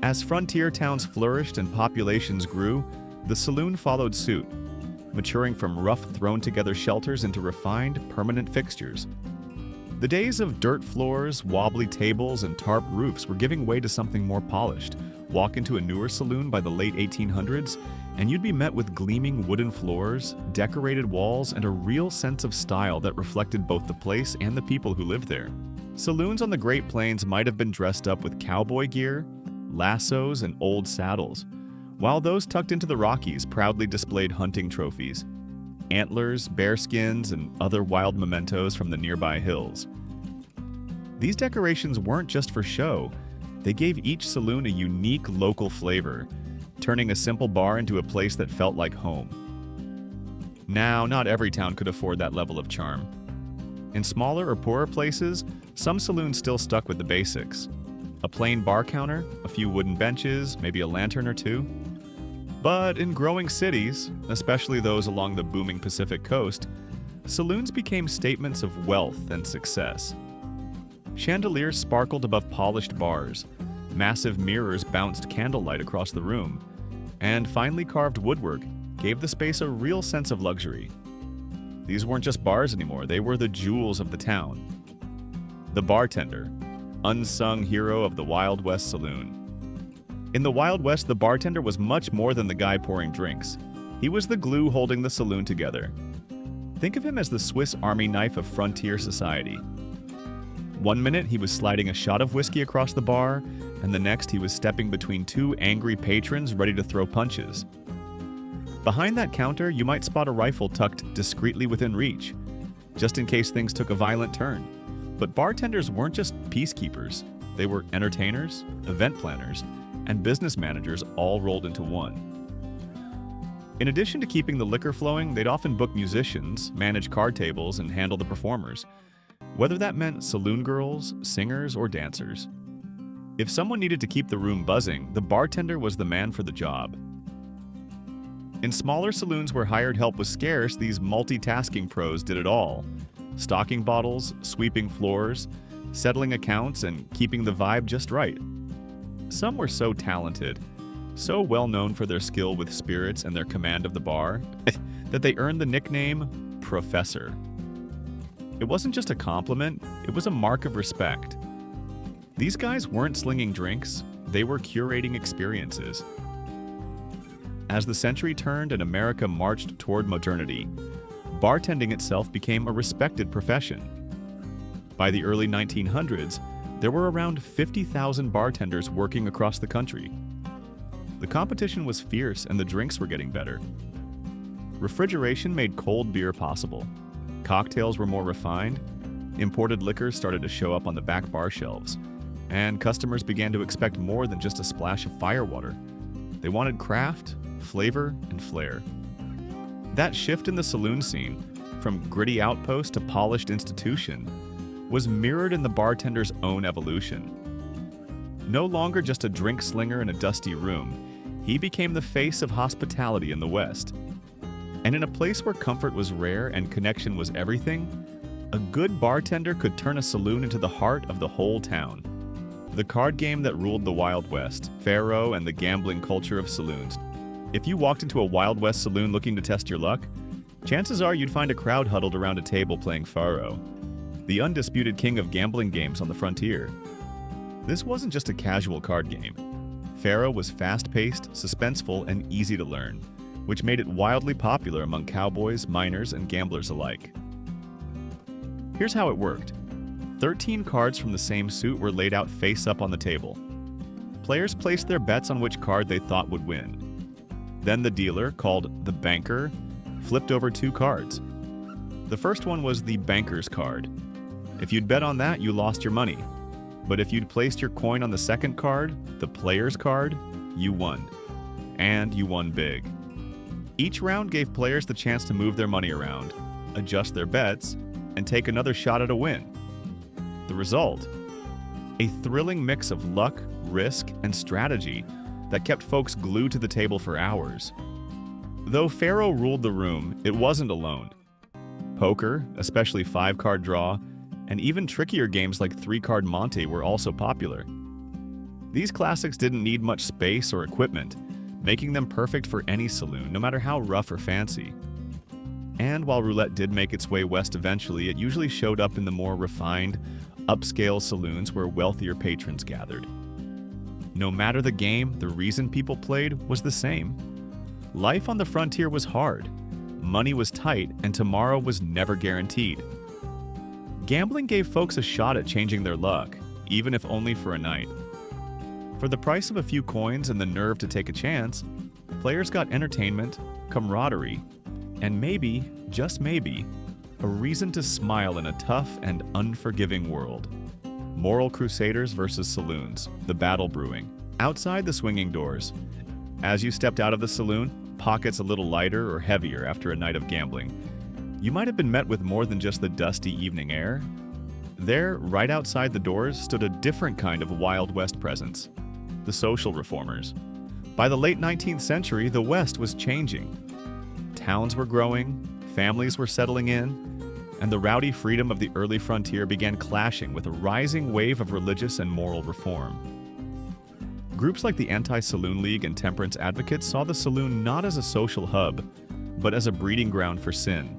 As frontier towns flourished and populations grew, the saloon followed suit, maturing from rough, thrown-together shelters into refined, permanent fixtures. The days of dirt floors, wobbly tables, and tarp roofs were giving way to something more polished. Walk into a newer saloon by the late 1800s, and you'd be met with gleaming wooden floors, decorated walls, and a real sense of style that reflected both the place and the people who lived there. Saloons on the Great Plains might have been dressed up with cowboy gear, lassos, and old saddles, while those tucked into the Rockies proudly displayed hunting trophies, antlers, bearskins, and other wild mementos from the nearby hills. These decorations weren't just for show, they gave each saloon a unique local flavor, turning a simple bar into a place that felt like home. Now, not every town could afford that level of charm. In smaller or poorer places, some saloons still stuck with the basics. A plain bar counter, a few wooden benches, maybe a lantern or two. But in growing cities, especially those along the booming Pacific coast, saloons became statements of wealth and success. Chandeliers sparkled above polished bars, massive mirrors bounced candlelight across the room, and finely carved woodwork gave the space a real sense of luxury. These weren't just bars anymore, they were the jewels of the town. The bartender, unsung hero of the Wild West saloon. In the Wild West, the bartender was much more than the guy pouring drinks. He was the glue holding the saloon together. Think of him as the Swiss Army knife of frontier society. One minute, he was sliding a shot of whiskey across the bar, and the next, he was stepping between two angry patrons ready to throw punches. Behind that counter, you might spot a rifle tucked discreetly within reach, just in case things took a violent turn. But bartenders weren't just peacekeepers. They were entertainers, event planners, and business managers all rolled into one. In addition to keeping the liquor flowing, they'd often book musicians, manage card tables, and handle the performers, whether that meant saloon girls, singers, or dancers. If someone needed to keep the room buzzing, the bartender was the man for the job. In smaller saloons where hired help was scarce, these multitasking pros did it all. Stocking bottles, sweeping floors, settling accounts, and keeping the vibe just right. Some were so talented, so well known for their skill with spirits and their command of the bar, that they earned the nickname Professor. It wasn't just a compliment, it was a mark of respect. These guys weren't slinging drinks, they were curating experiences. As the century turned and America marched toward modernity, bartending itself became a respected profession. By the early 1900s, there were around 50,000 bartenders working across the country. The competition was fierce and the drinks were getting better. Refrigeration made cold beer possible. Cocktails were more refined, imported liquors started to show up on the back bar shelves, and customers began to expect more than just a splash of firewater. They wanted craft, flavor, and flair. That shift in the saloon scene, from gritty outpost to polished institution, was mirrored in the bartender's own evolution. No longer just a drink slinger in a dusty room, he became the face of hospitality in the West. And in a place where comfort was rare and connection was everything, a good bartender could turn a saloon into the heart of the whole town. The card game that ruled the Wild West, faro, and the gambling culture of saloons. If you walked into a Wild West saloon looking to test your luck, chances are you'd find a crowd huddled around a table playing faro, the undisputed king of gambling games on the frontier. This wasn't just a casual card game. Faro was fast-paced, suspenseful, and easy to learn, which made it wildly popular among cowboys, miners, and gamblers alike. Here's how it worked. 13 cards from the same suit were laid out face-up on the table. Players placed their bets on which card they thought would win. Then the dealer, called the banker, flipped over 2 cards. The first one was the banker's card. If you'd bet on that, you lost your money. But if you'd placed your coin on the second card, the player's card, you won. And you won big. Each round gave players the chance to move their money around, adjust their bets, and take another shot at a win. The result? A thrilling mix of luck, risk, and strategy that kept folks glued to the table for hours. Though faro ruled the room, it wasn't alone. Poker, especially 5-card draw, and even trickier games like 3-card Monte were also popular. These classics didn't need much space or equipment, making them perfect for any saloon, no matter how rough or fancy. And while roulette did make its way west eventually, it usually showed up in the more refined, upscale saloons where wealthier patrons gathered. No matter the game, the reason people played was the same. Life on the frontier was hard, money was tight, and tomorrow was never guaranteed. Gambling gave folks a shot at changing their luck, even if only for a night. For the price of a few coins and the nerve to take a chance, players got entertainment, camaraderie, and maybe, just maybe, a reason to smile in a tough and unforgiving world. Moral crusaders versus saloons, the battle brewing. Outside the swinging doors, as you stepped out of the saloon, pockets a little lighter or heavier after a night of gambling, you might have been met with more than just the dusty evening air. There, right outside the doors, stood a different kind of Wild West presence, the social reformers. By the late 19th century, the West was changing. Towns were growing, families were settling in, and the rowdy freedom of the early frontier began clashing with a rising wave of religious and moral reform. Groups like the Anti-Saloon League and temperance advocates saw the saloon not as a social hub, but as a breeding ground for sin.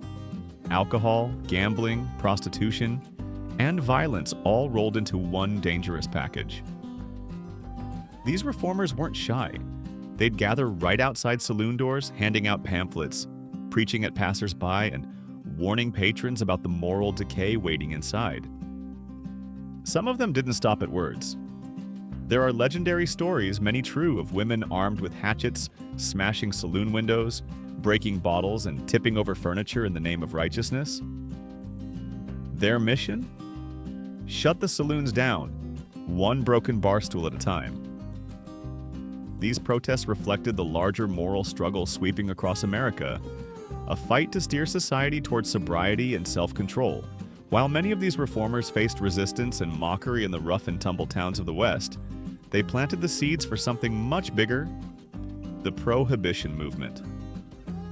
Alcohol, gambling, prostitution, and violence all rolled into one dangerous package. These reformers weren't shy. They'd gather right outside saloon doors, handing out pamphlets, preaching at passers-by, and warning patrons about the moral decay waiting inside. Some of them didn't stop at words. There are legendary stories, many true, of women armed with hatchets, smashing saloon windows, breaking bottles, and tipping over furniture in the name of righteousness. Their mission? Shut the saloons down, one broken bar stool at a time. These protests reflected the larger moral struggle sweeping across America, a fight to steer society towards sobriety and self-control. While many of these reformers faced resistance and mockery in the rough and tumble towns of the West, they planted the seeds for something much bigger, the Prohibition movement.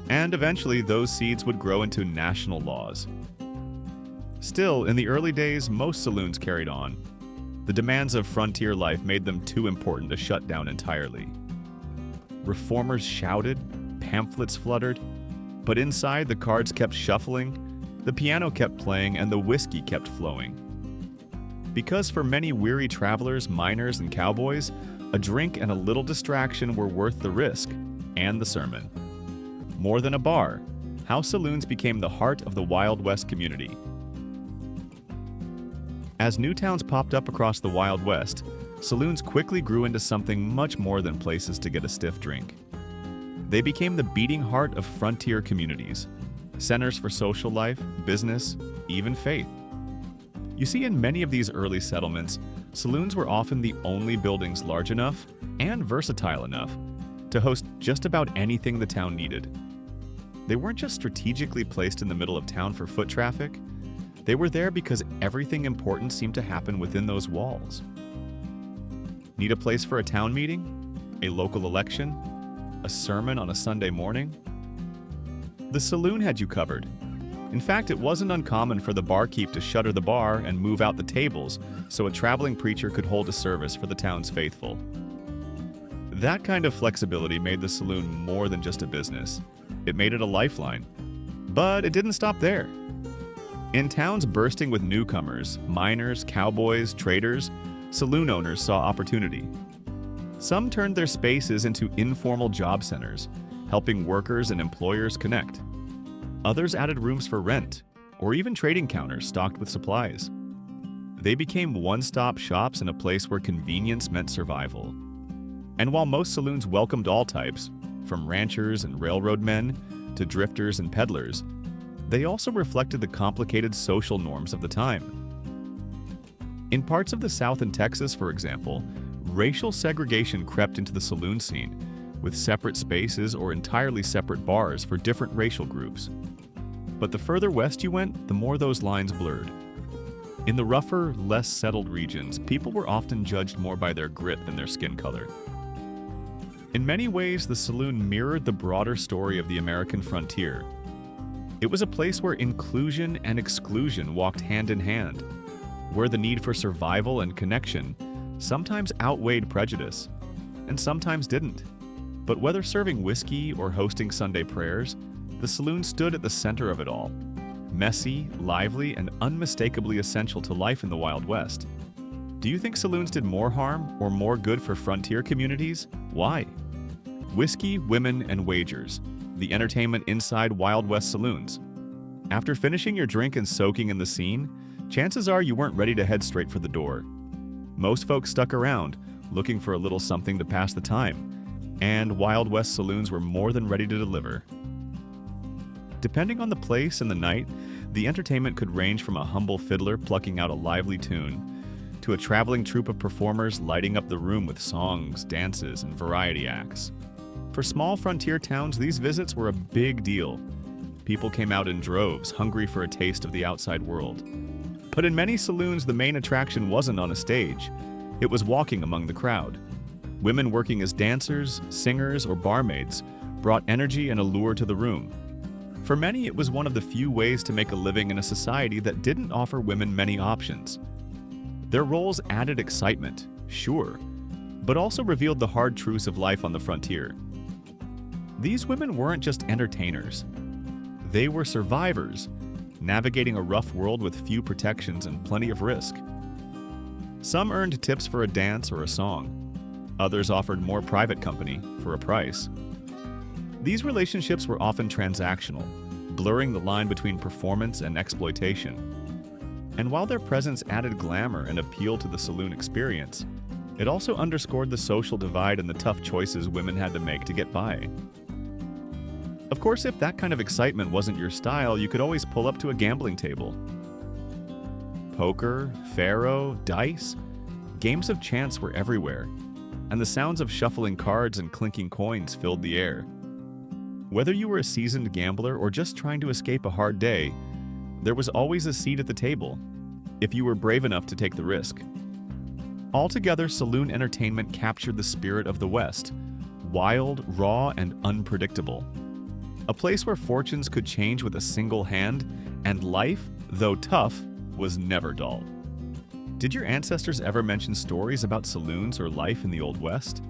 And eventually, those seeds would grow into national laws. Still, in the early days, most saloons carried on. The demands of frontier life made them too important to shut down entirely. Reformers shouted, pamphlets fluttered, but inside the cards kept shuffling, the piano kept playing, and the whiskey kept flowing. Because for many weary travelers, miners, and cowboys, a drink and a little distraction were worth the risk and the sermon. More than a bar, how saloons became the heart of the Wild West community. As new towns popped up across the Wild West, saloons quickly grew into something much more than places to get a stiff drink. They became the beating heart of frontier communities, centers for social life, business, even faith. You see, in many of these early settlements, saloons were often the only buildings large enough and versatile enough to host just about anything the town needed. They weren't just strategically placed in the middle of town for foot traffic. They were there because everything important seemed to happen within those walls. Need a place for a town meeting? A local election? A sermon on a Sunday morning? The saloon had you covered. In fact, it wasn't uncommon for the barkeep to shutter the bar and move out the tables so a traveling preacher could hold a service for the town's faithful. That kind of flexibility made the saloon more than just a business. It made it a lifeline. But it didn't stop there. In towns bursting with newcomers, miners, cowboys, traders, saloon owners saw opportunity. Some turned their spaces into informal job centers, helping workers and employers connect. Others added rooms for rent, or even trading counters stocked with supplies. They became one-stop shops in a place where convenience meant survival. And while most saloons welcomed all types, from ranchers and railroad men to drifters and peddlers, they also reflected the complicated social norms of the time. In parts of the South and Texas, for example, racial segregation crept into the saloon scene, with separate spaces or entirely separate bars for different racial groups. But the further west you went, the more those lines blurred. In the rougher, less settled regions, people were often judged more by their grit than their skin color. In many ways, the saloon mirrored the broader story of the American frontier. It was a place where inclusion and exclusion walked hand in hand, where the need for survival and connection sometimes outweighed prejudice, and sometimes didn't. But whether serving whiskey or hosting Sunday prayers, the saloon stood at the center of it all, messy, lively, and unmistakably essential to life in the Wild West. Do you think saloons did more harm or more good for frontier communities? Why? Whiskey, women, and wagers, the entertainment inside Wild West saloons. After finishing your drink and soaking in the scene, chances are you weren't ready to head straight for the door. Most folks stuck around, looking for a little something to pass the time, and Wild West saloons were more than ready to deliver. Depending on the place and the night, the entertainment could range from a humble fiddler plucking out a lively tune to a traveling troupe of performers lighting up the room with songs, dances, and variety acts. For small frontier towns, these visits were a big deal. People came out in droves, hungry for a taste of the outside world. But in many saloons, the main attraction wasn't on a stage. It was walking among the crowd. Women working as dancers, singers, or barmaids brought energy and allure to the room. For many, it was one of the few ways to make a living in a society that didn't offer women many options. Their roles added excitement, sure, but also revealed the hard truths of life on the frontier. These women weren't just entertainers. They were survivors, navigating a rough world with few protections and plenty of risk. Some earned tips for a dance or a song. Others offered more private company for a price. These relationships were often transactional, blurring the line between performance and exploitation. And while their presence added glamour and appeal to the saloon experience, it also underscored the social divide and the tough choices women had to make to get by. Of course, if that kind of excitement wasn't your style, you could always pull up to a gambling table. Poker, faro, dice, games of chance were everywhere, and the sounds of shuffling cards and clinking coins filled the air. Whether you were a seasoned gambler or just trying to escape a hard day, there was always a seat at the table, if you were brave enough to take the risk. Altogether, saloon entertainment captured the spirit of the West, wild, raw, and unpredictable. A place where fortunes could change with a single hand, and life, though tough, was never dull. Did your ancestors ever mention stories about saloons or life in the Old West?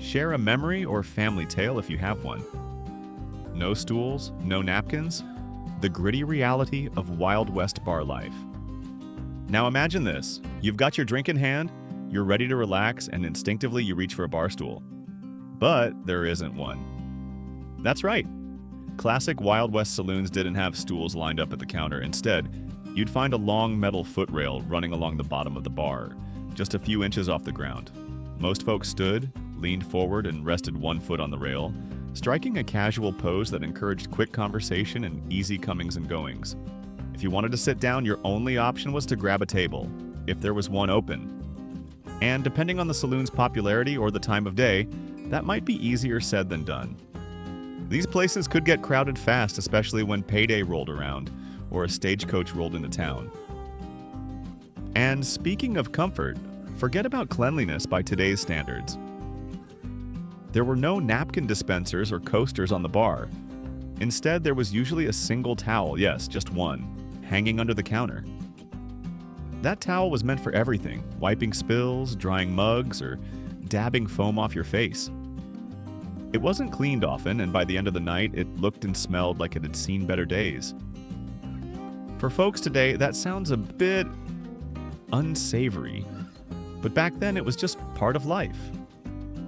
Share a memory or family tale if you have one. No stools, no napkins, the gritty reality of Wild West bar life. Now imagine this. You've got your drink in hand, you're ready to relax, and instinctively you reach for a bar stool. But there isn't one. That's right. Classic Wild West saloons didn't have stools lined up at the counter. Instead, you'd find a long metal footrail running along the bottom of the bar, just a few inches off the ground. Most folks stood, leaned forward, and rested one foot on the rail, striking a casual pose that encouraged quick conversation and easy comings and goings. If you wanted to sit down, your only option was to grab a table, if there was one open. And depending on the saloon's popularity or the time of day, that might be easier said than done. These places could get crowded fast, especially when payday rolled around or a stagecoach rolled into town. And speaking of comfort, forget about cleanliness by today's standards. There were no napkin dispensers or coasters on the bar. Instead, there was usually a single towel, yes, just one, hanging under the counter. That towel was meant for everything, wiping spills, drying mugs, or dabbing foam off your face. It wasn't cleaned often, and by the end of the night, it looked and smelled like it had seen better days. For folks today, that sounds a bit unsavory, but back then it was just part of life.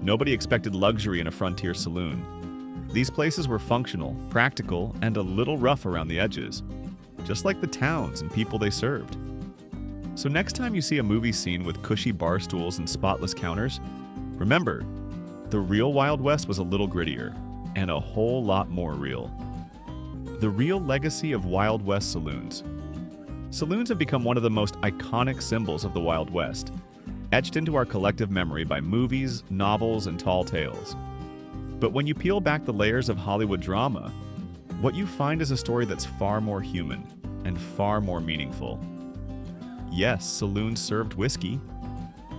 Nobody expected luxury in a frontier saloon. These places were functional, practical, and a little rough around the edges, just like the towns and people they served. So next time you see a movie scene with cushy bar stools and spotless counters, remember, the real Wild West was a little grittier, and a whole lot more real. The real legacy of Wild West saloons. Saloons have become one of the most iconic symbols of the Wild West, etched into our collective memory by movies, novels, and tall tales. But when you peel back the layers of Hollywood drama, what you find is a story that's far more human and far more meaningful. Yes, saloons served whiskey.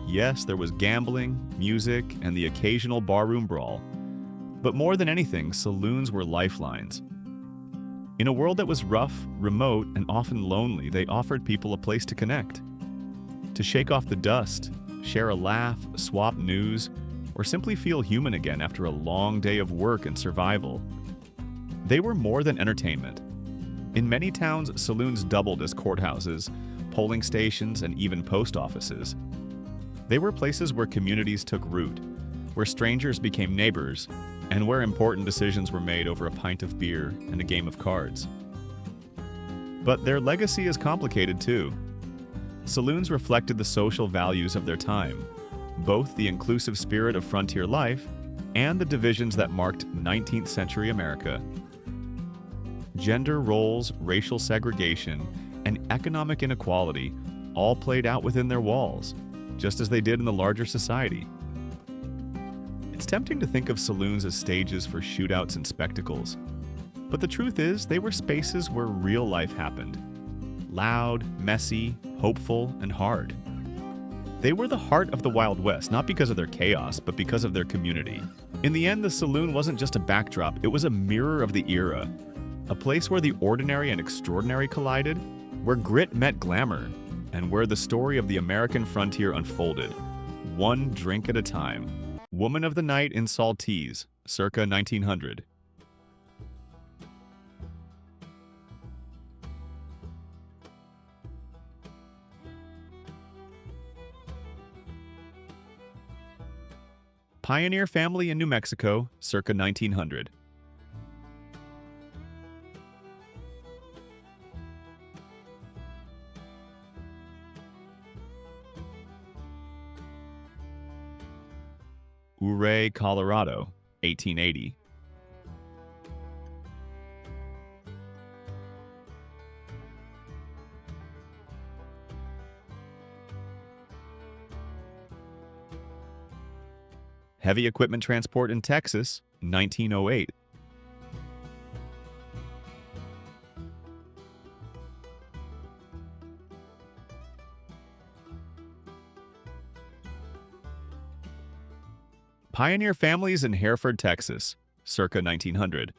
Yes, there was gambling, music, and the occasional barroom brawl. But more than anything, saloons were lifelines. In a world that was rough, remote, and often lonely, they offered people a place to connect. To shake off the dust, share a laugh, swap news, or simply feel human again after a long day of work and survival. They were more than entertainment. In many towns, saloons doubled as courthouses, polling stations, and even post offices. They were places where communities took root, where strangers became neighbors, and where important decisions were made over a pint of beer and a game of cards. But their legacy is complicated too. Saloons reflected the social values of their time, both the inclusive spirit of frontier life and the divisions that marked 19th century America. Gender roles, racial segregation, and economic inequality all played out within their walls, just as they did in the larger society. It's tempting to think of saloons as stages for shootouts and spectacles, but the truth is they were spaces where real life happened. Loud, messy, hopeful, and hard. They were the heart of the Wild West, not because of their chaos, but because of their community. In the end, the saloon wasn't just a backdrop, it was a mirror of the era. A place where the ordinary and extraordinary collided, where grit met glamour, and where the story of the American frontier unfolded, one drink at a time. Woman of the Night in Saltese, circa 1900. Pioneer family in New Mexico, circa 1900. Ouray, Colorado, 1880. Heavy equipment transport in Texas, 1908. Pioneer families in Hereford, Texas, circa 1900.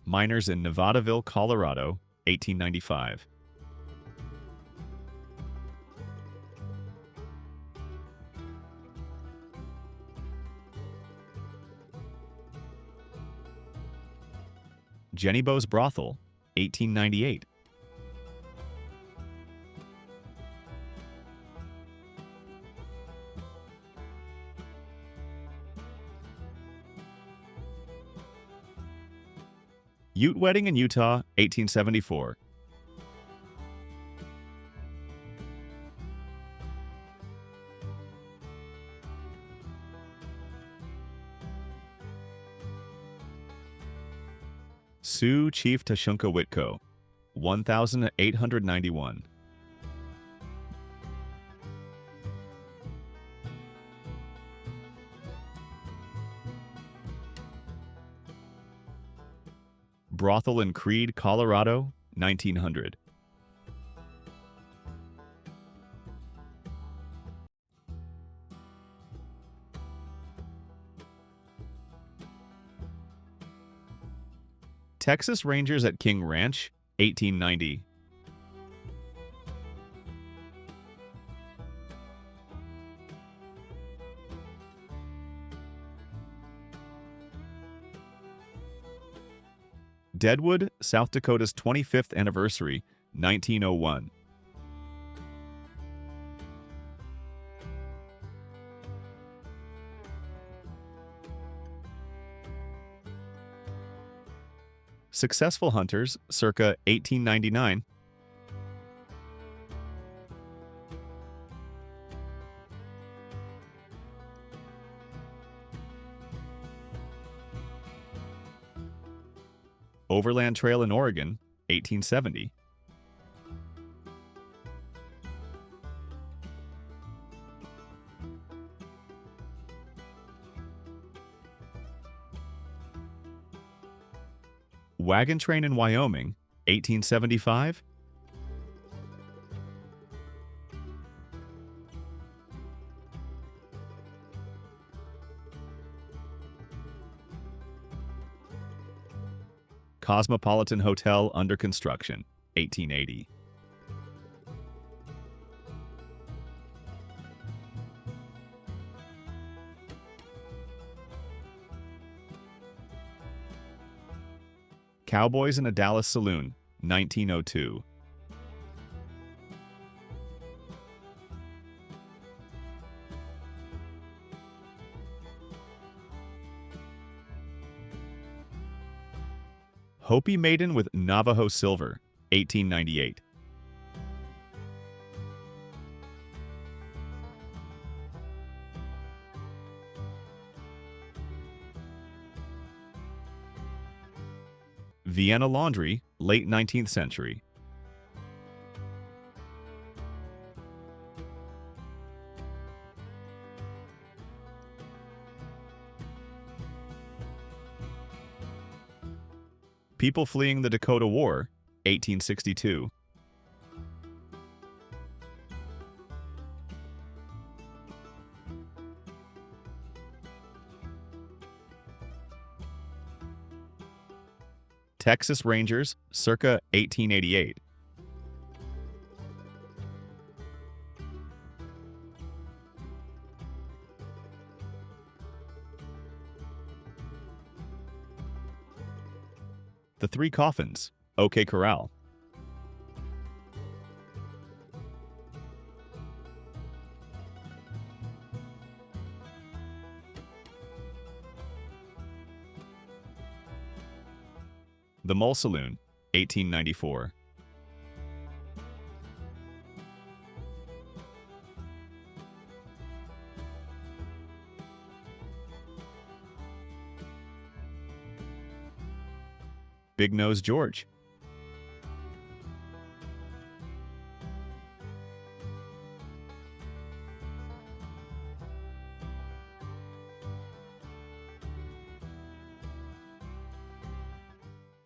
Miners in Nevadaville, Colorado, 1895. Jenny Bo's Brothel, 1898. Ute Wedding in Utah, 1874. Sioux Chief Tashunka Whitco, 1891. Brothel in Creede, Colorado, 1900. Texas Rangers at King Ranch, 1890. Deadwood, South Dakota's 25th anniversary, 1901. Successful Hunters, circa 1899. Overland Trail in Oregon, 1870. Wagon Train in Wyoming, 1875. Cosmopolitan Hotel under construction, 1880. Cowboys in a Dallas Saloon, 1902. Hopi Maiden with Navajo Silver, 1898. Vienna Laundry, late 19th century. People Fleeing the Dakota War, 1862. Texas Rangers, circa 1888. The Three Coffins, OK Corral. The Mull Saloon, 1894. Big Nose George.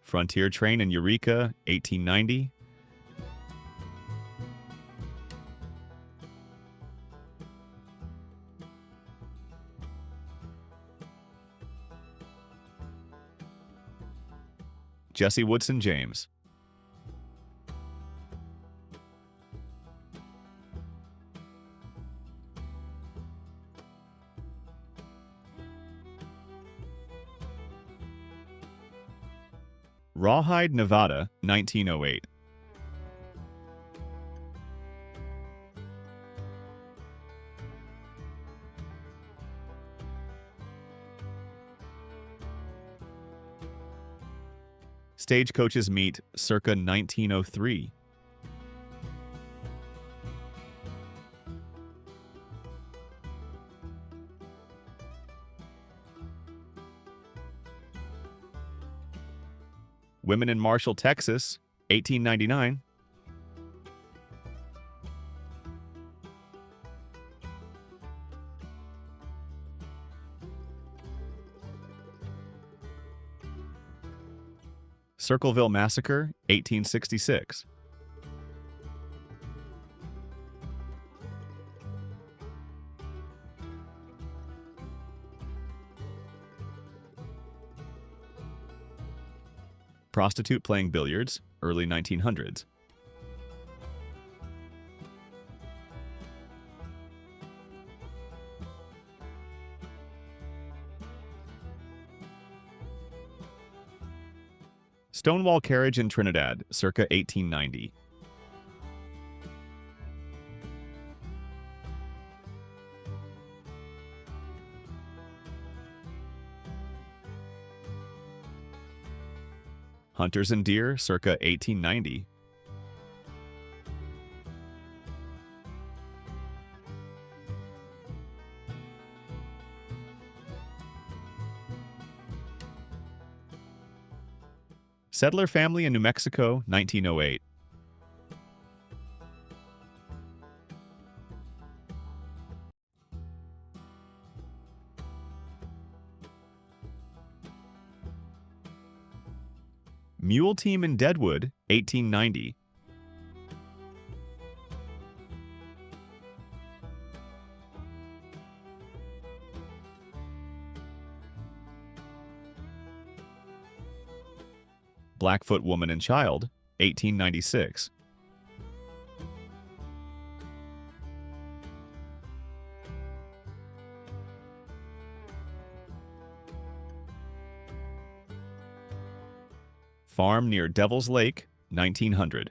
Frontier Train in Eureka, 1890. Jesse Woodson James. Rawhide, Nevada, 1908. Stagecoaches Meet, circa 1903. Women in Marshall, Texas, 1899. Circleville Massacre, 1866. Prostitute playing billiards, early 1900s. Stonewall Carriage in Trinidad, circa 1890. Hunters and Deer, circa 1890. Settler Family in New Mexico, 1908. Mule Team in Deadwood, 1890. Blackfoot Woman and Child, 1896. Farm near Devil's Lake, 1900.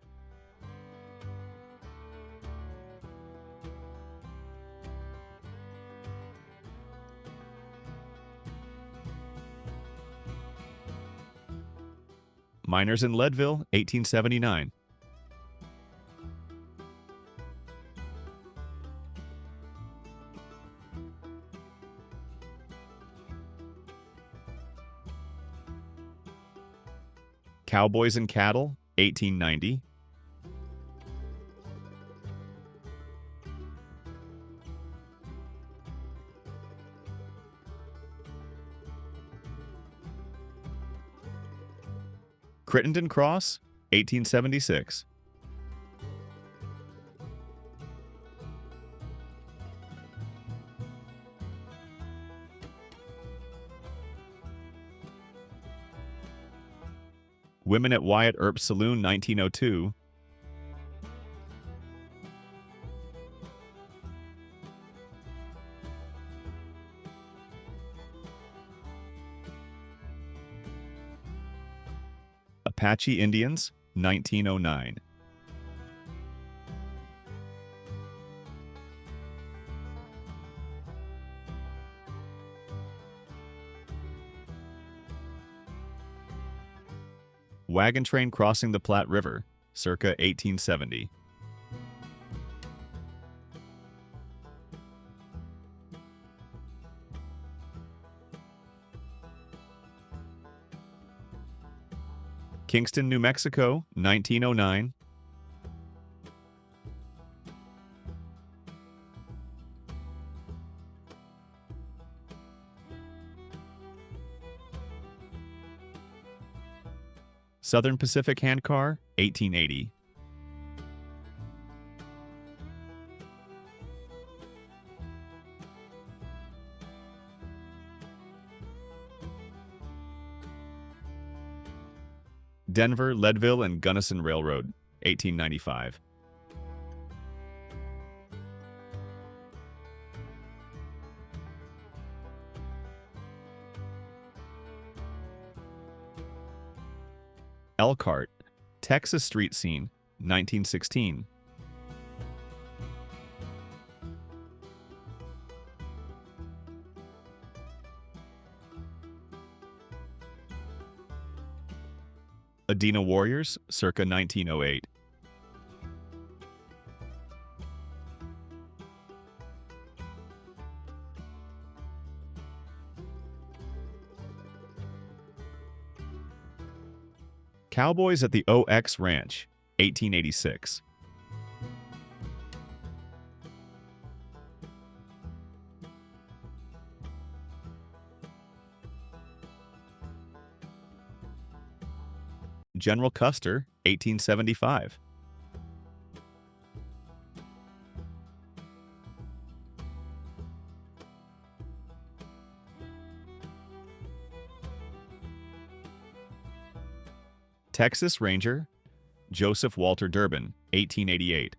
Miners in Leadville, 1879. Cowboys and Cattle, 1890. Crittenden Cross, 1876. Women at Wyatt Earp's Saloon, 1902. Apache Indians, 1909. Wagon train crossing the Platte River, circa 1870. Kingston, New Mexico, 1909. Southern Pacific Handcar, 1880. Denver, Leadville, and Gunnison Railroad, 1895. Elkhart, Texas street scene, 1916. Adena Warriors, circa 1908. Cowboys at the OX Ranch, 1886. General Custer, 1875. Texas Ranger, Joseph Walter Durbin, 1888.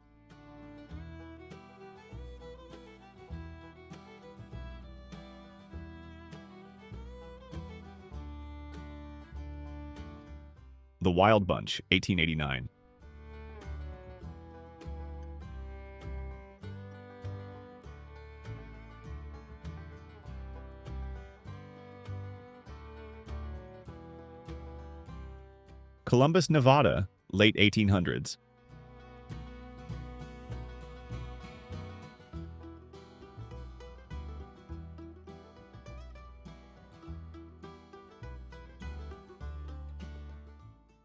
The Wild Bunch, 1889. Columbus, Nevada, late 1800s.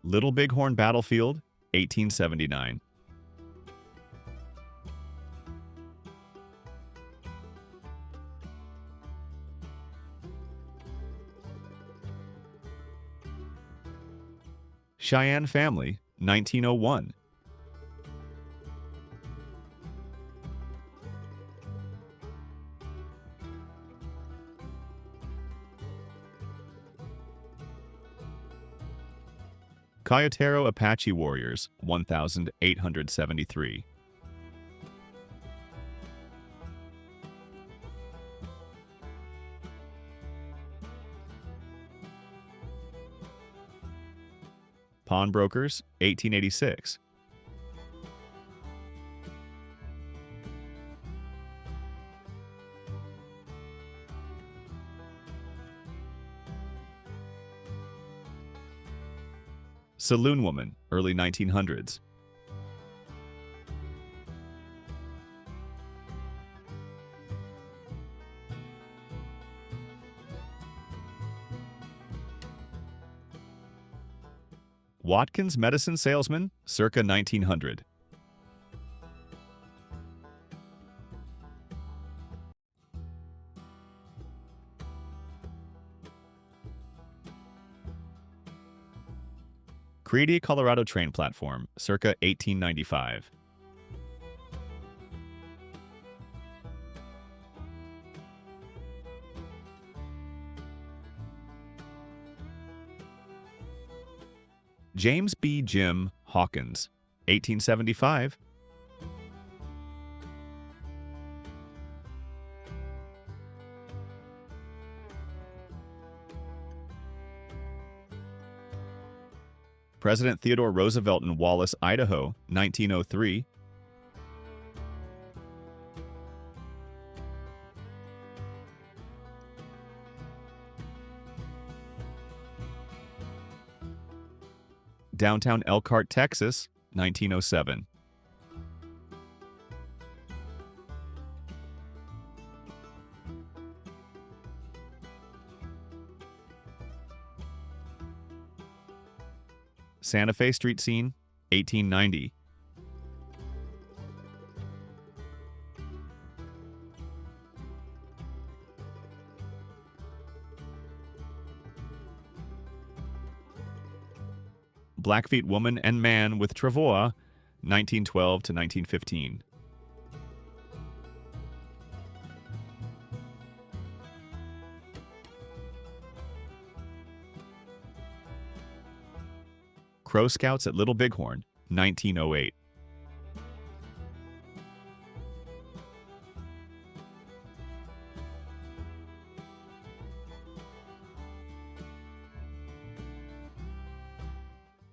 Little Bighorn Battlefield, 1879. Cheyenne Family, 1901. Cayetero Apache Warriors, 1873. Pawnbrokers, 1886. Saloon woman, early 1900s. Watkins medicine salesman, circa 1900. Creedy, Colorado train platform, circa 1895. James B. Jim Hawkins, 1875. President Theodore Roosevelt in Wallace, Idaho, 1903. Downtown Elkhart, Texas, 1907. Santa Fe street scene, 1890. Blackfeet woman and man with travois, 1912 to 1915. Crow Scouts at Little Bighorn, 1908.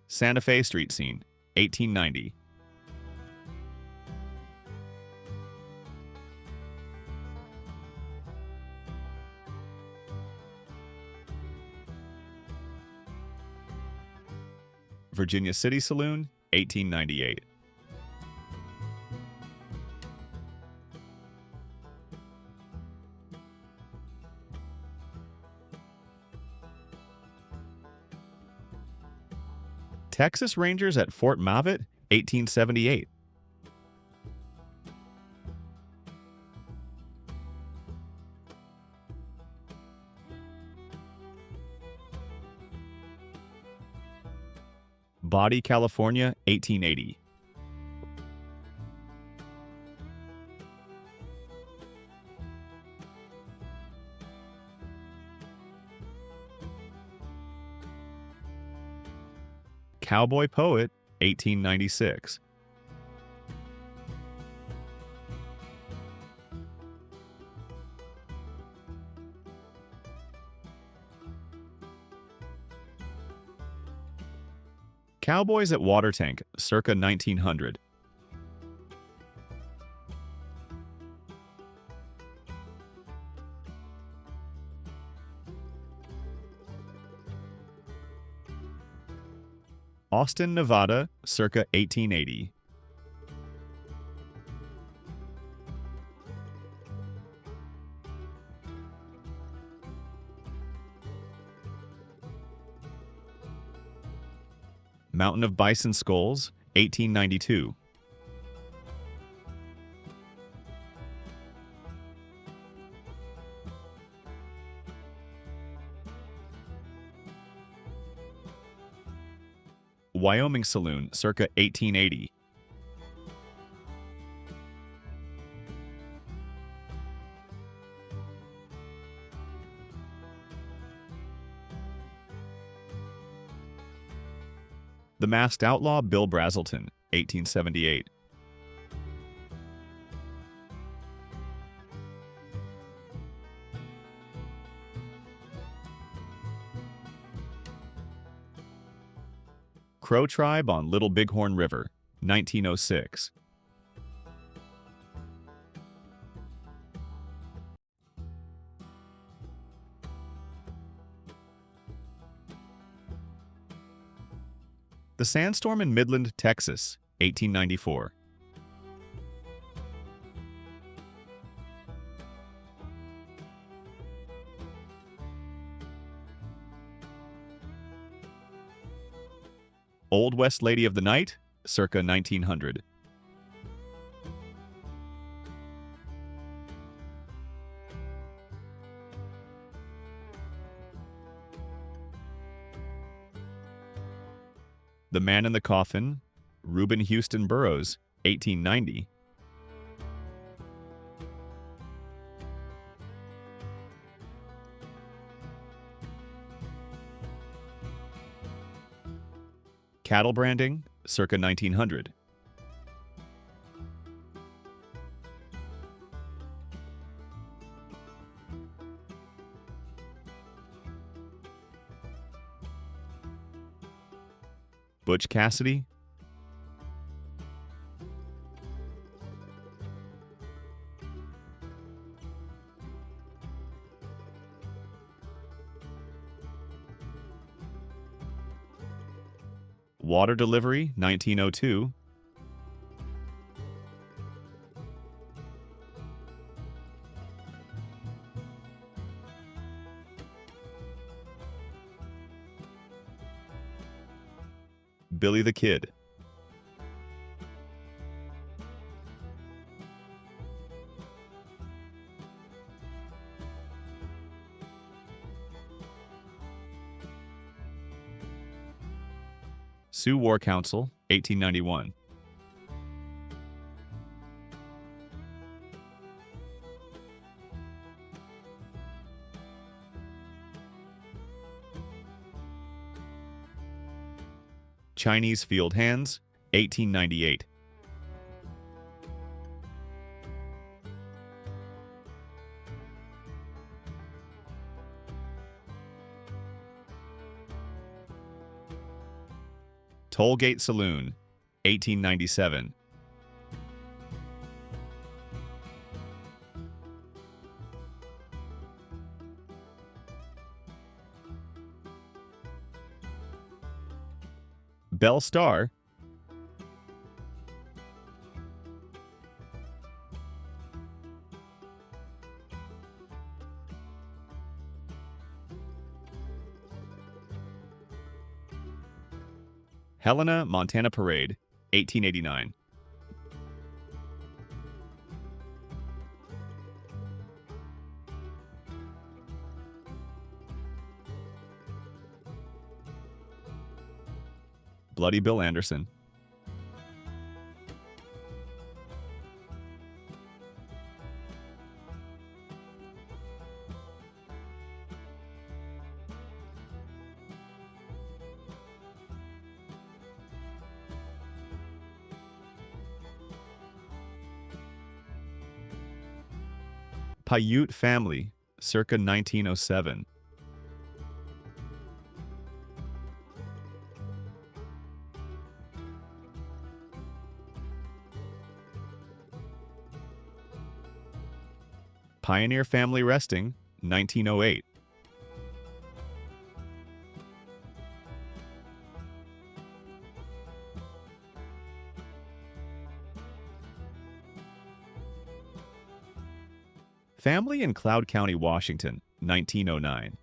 Santa Fe street scene, 1890. Virginia City Saloon, 1898. Texas Rangers at Fort Mavit, 1878. Body, California, 1880. Cowboy Poet, 1896. Cowboys at Water Tank, circa 1900. Austin, Nevada, circa 1880. Mountain of Bison Skulls, 1892. Wyoming Saloon, circa 1880. The Masked Outlaw Bill Brazelton, 1878. Crow Tribe on Little Bighorn River, 1906. The Sandstorm in Midland, Texas, 1894. Old West Lady of the Night, circa 1900. The Man in the Coffin, Reuben Houston Burroughs, 1890. Cattle Branding, circa 1900. Butch Cassidy. Water Delivery, 1902. Billy the Kid. Sioux War Council, 1891. Chinese Field Hands, 1898. Tollgate Saloon, 1897. Bell Star. Helena, Montana Parade, 1889. Bloody Bill Anderson. Paiute Family, circa 1907. Pioneer Family Resting, 1908. Family in Cloud County, Washington, 1909.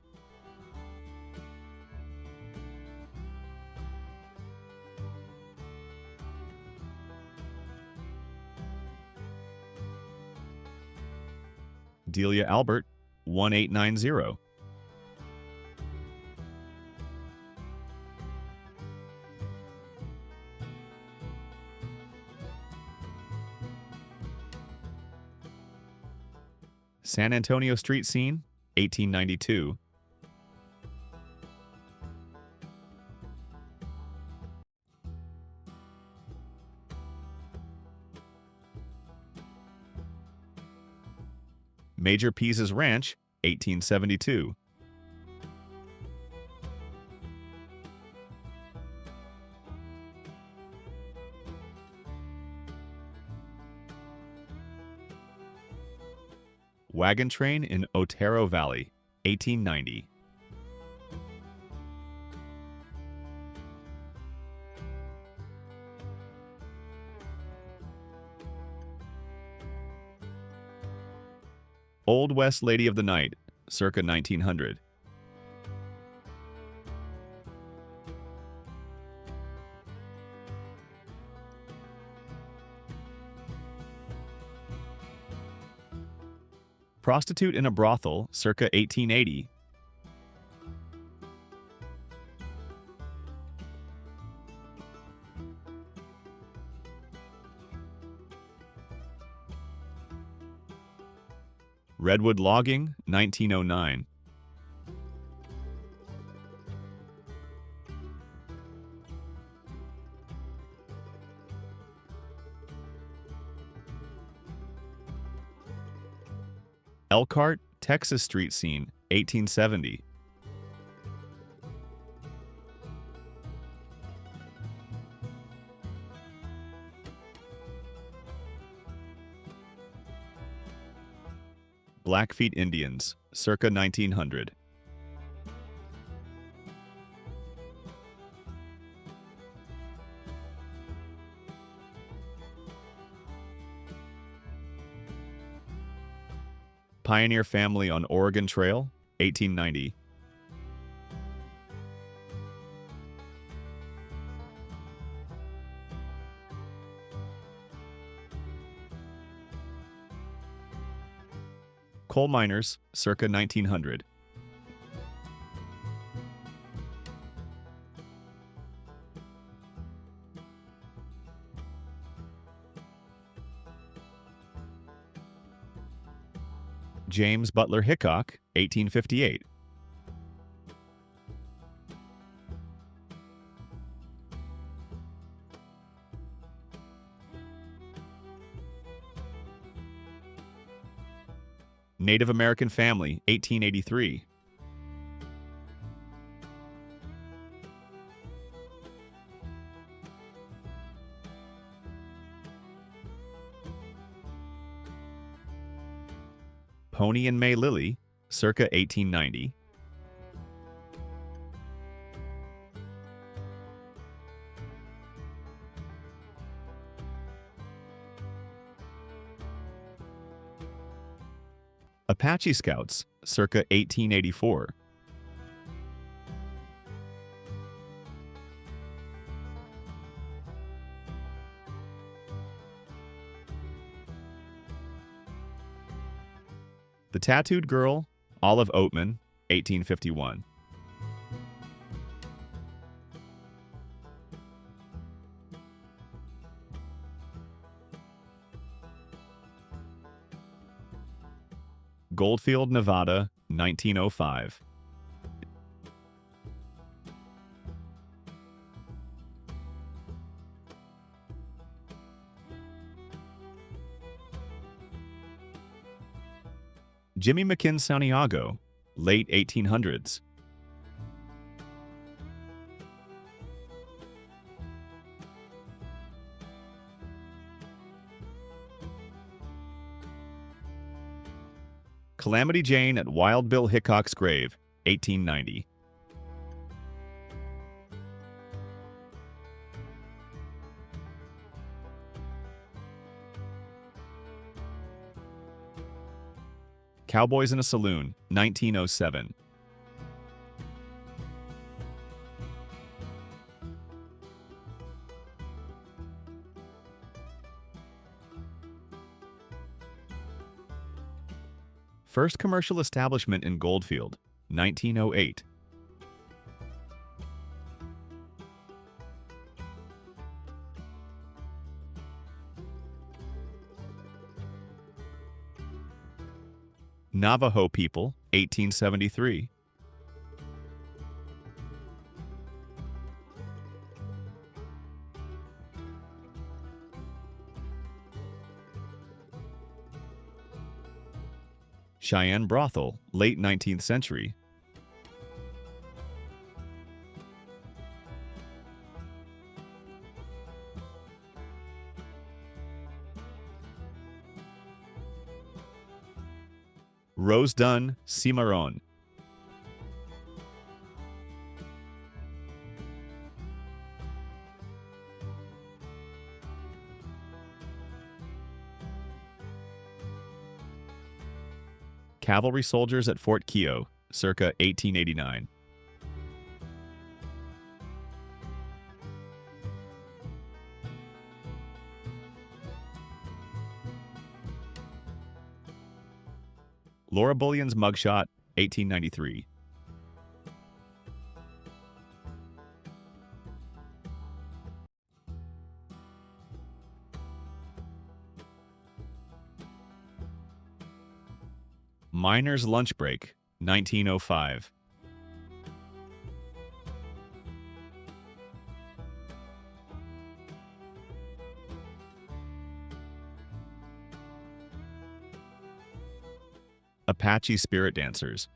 Delia Albert, 1890. San Antonio Street Scene, 1892. Major Pease's Ranch, 1872. Wagon Train in Otero Valley, 1890. Old West Lady of the Night, circa 1900. Prostitute in a Brothel, circa 1880. Redwood Logging, 1909. Elkhart, Texas Street Scene, 1870. Blackfeet Indians, circa 1900. Pioneer Family on Oregon Trail, 1890. Coal Miners, circa 1900. James Butler Hickok, 1858. Native American Family, 1883. Pony and May Lily, circa 1890. Apache Scouts, circa 1884. The Tattooed Girl, Olive Oatman, 1851. Goldfield, Nevada, 1905. Jimmy McKinn Santiago, late 1800s. Calamity Jane at Wild Bill Hickok's grave, 1890. Cowboys in a Saloon, 1907. First commercial establishment in Goldfield, 1908. Navajo People, 1873. Cheyenne Brothel, late 19th century. Rose Dunn, Cimarron. Cavalry soldiers at Fort Keogh, circa 1889. Laura Bullion's mugshot, 1893. Miner's lunch break, 1905. Apache spirit dancers.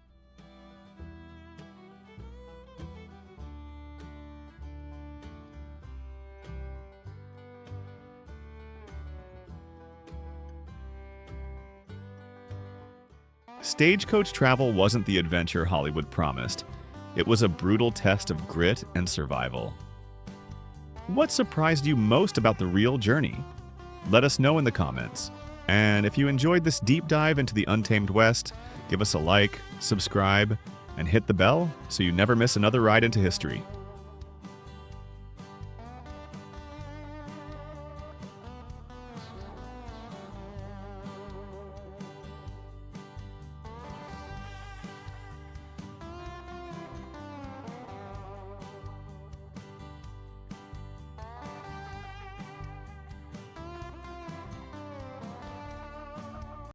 Stagecoach travel wasn't the adventure Hollywood promised. It was a brutal test of grit and survival. What surprised you most about the real journey? Let us know in the comments. And if you enjoyed this deep dive into the Untamed West, give us a like, subscribe, and hit the bell so you never miss another ride into history.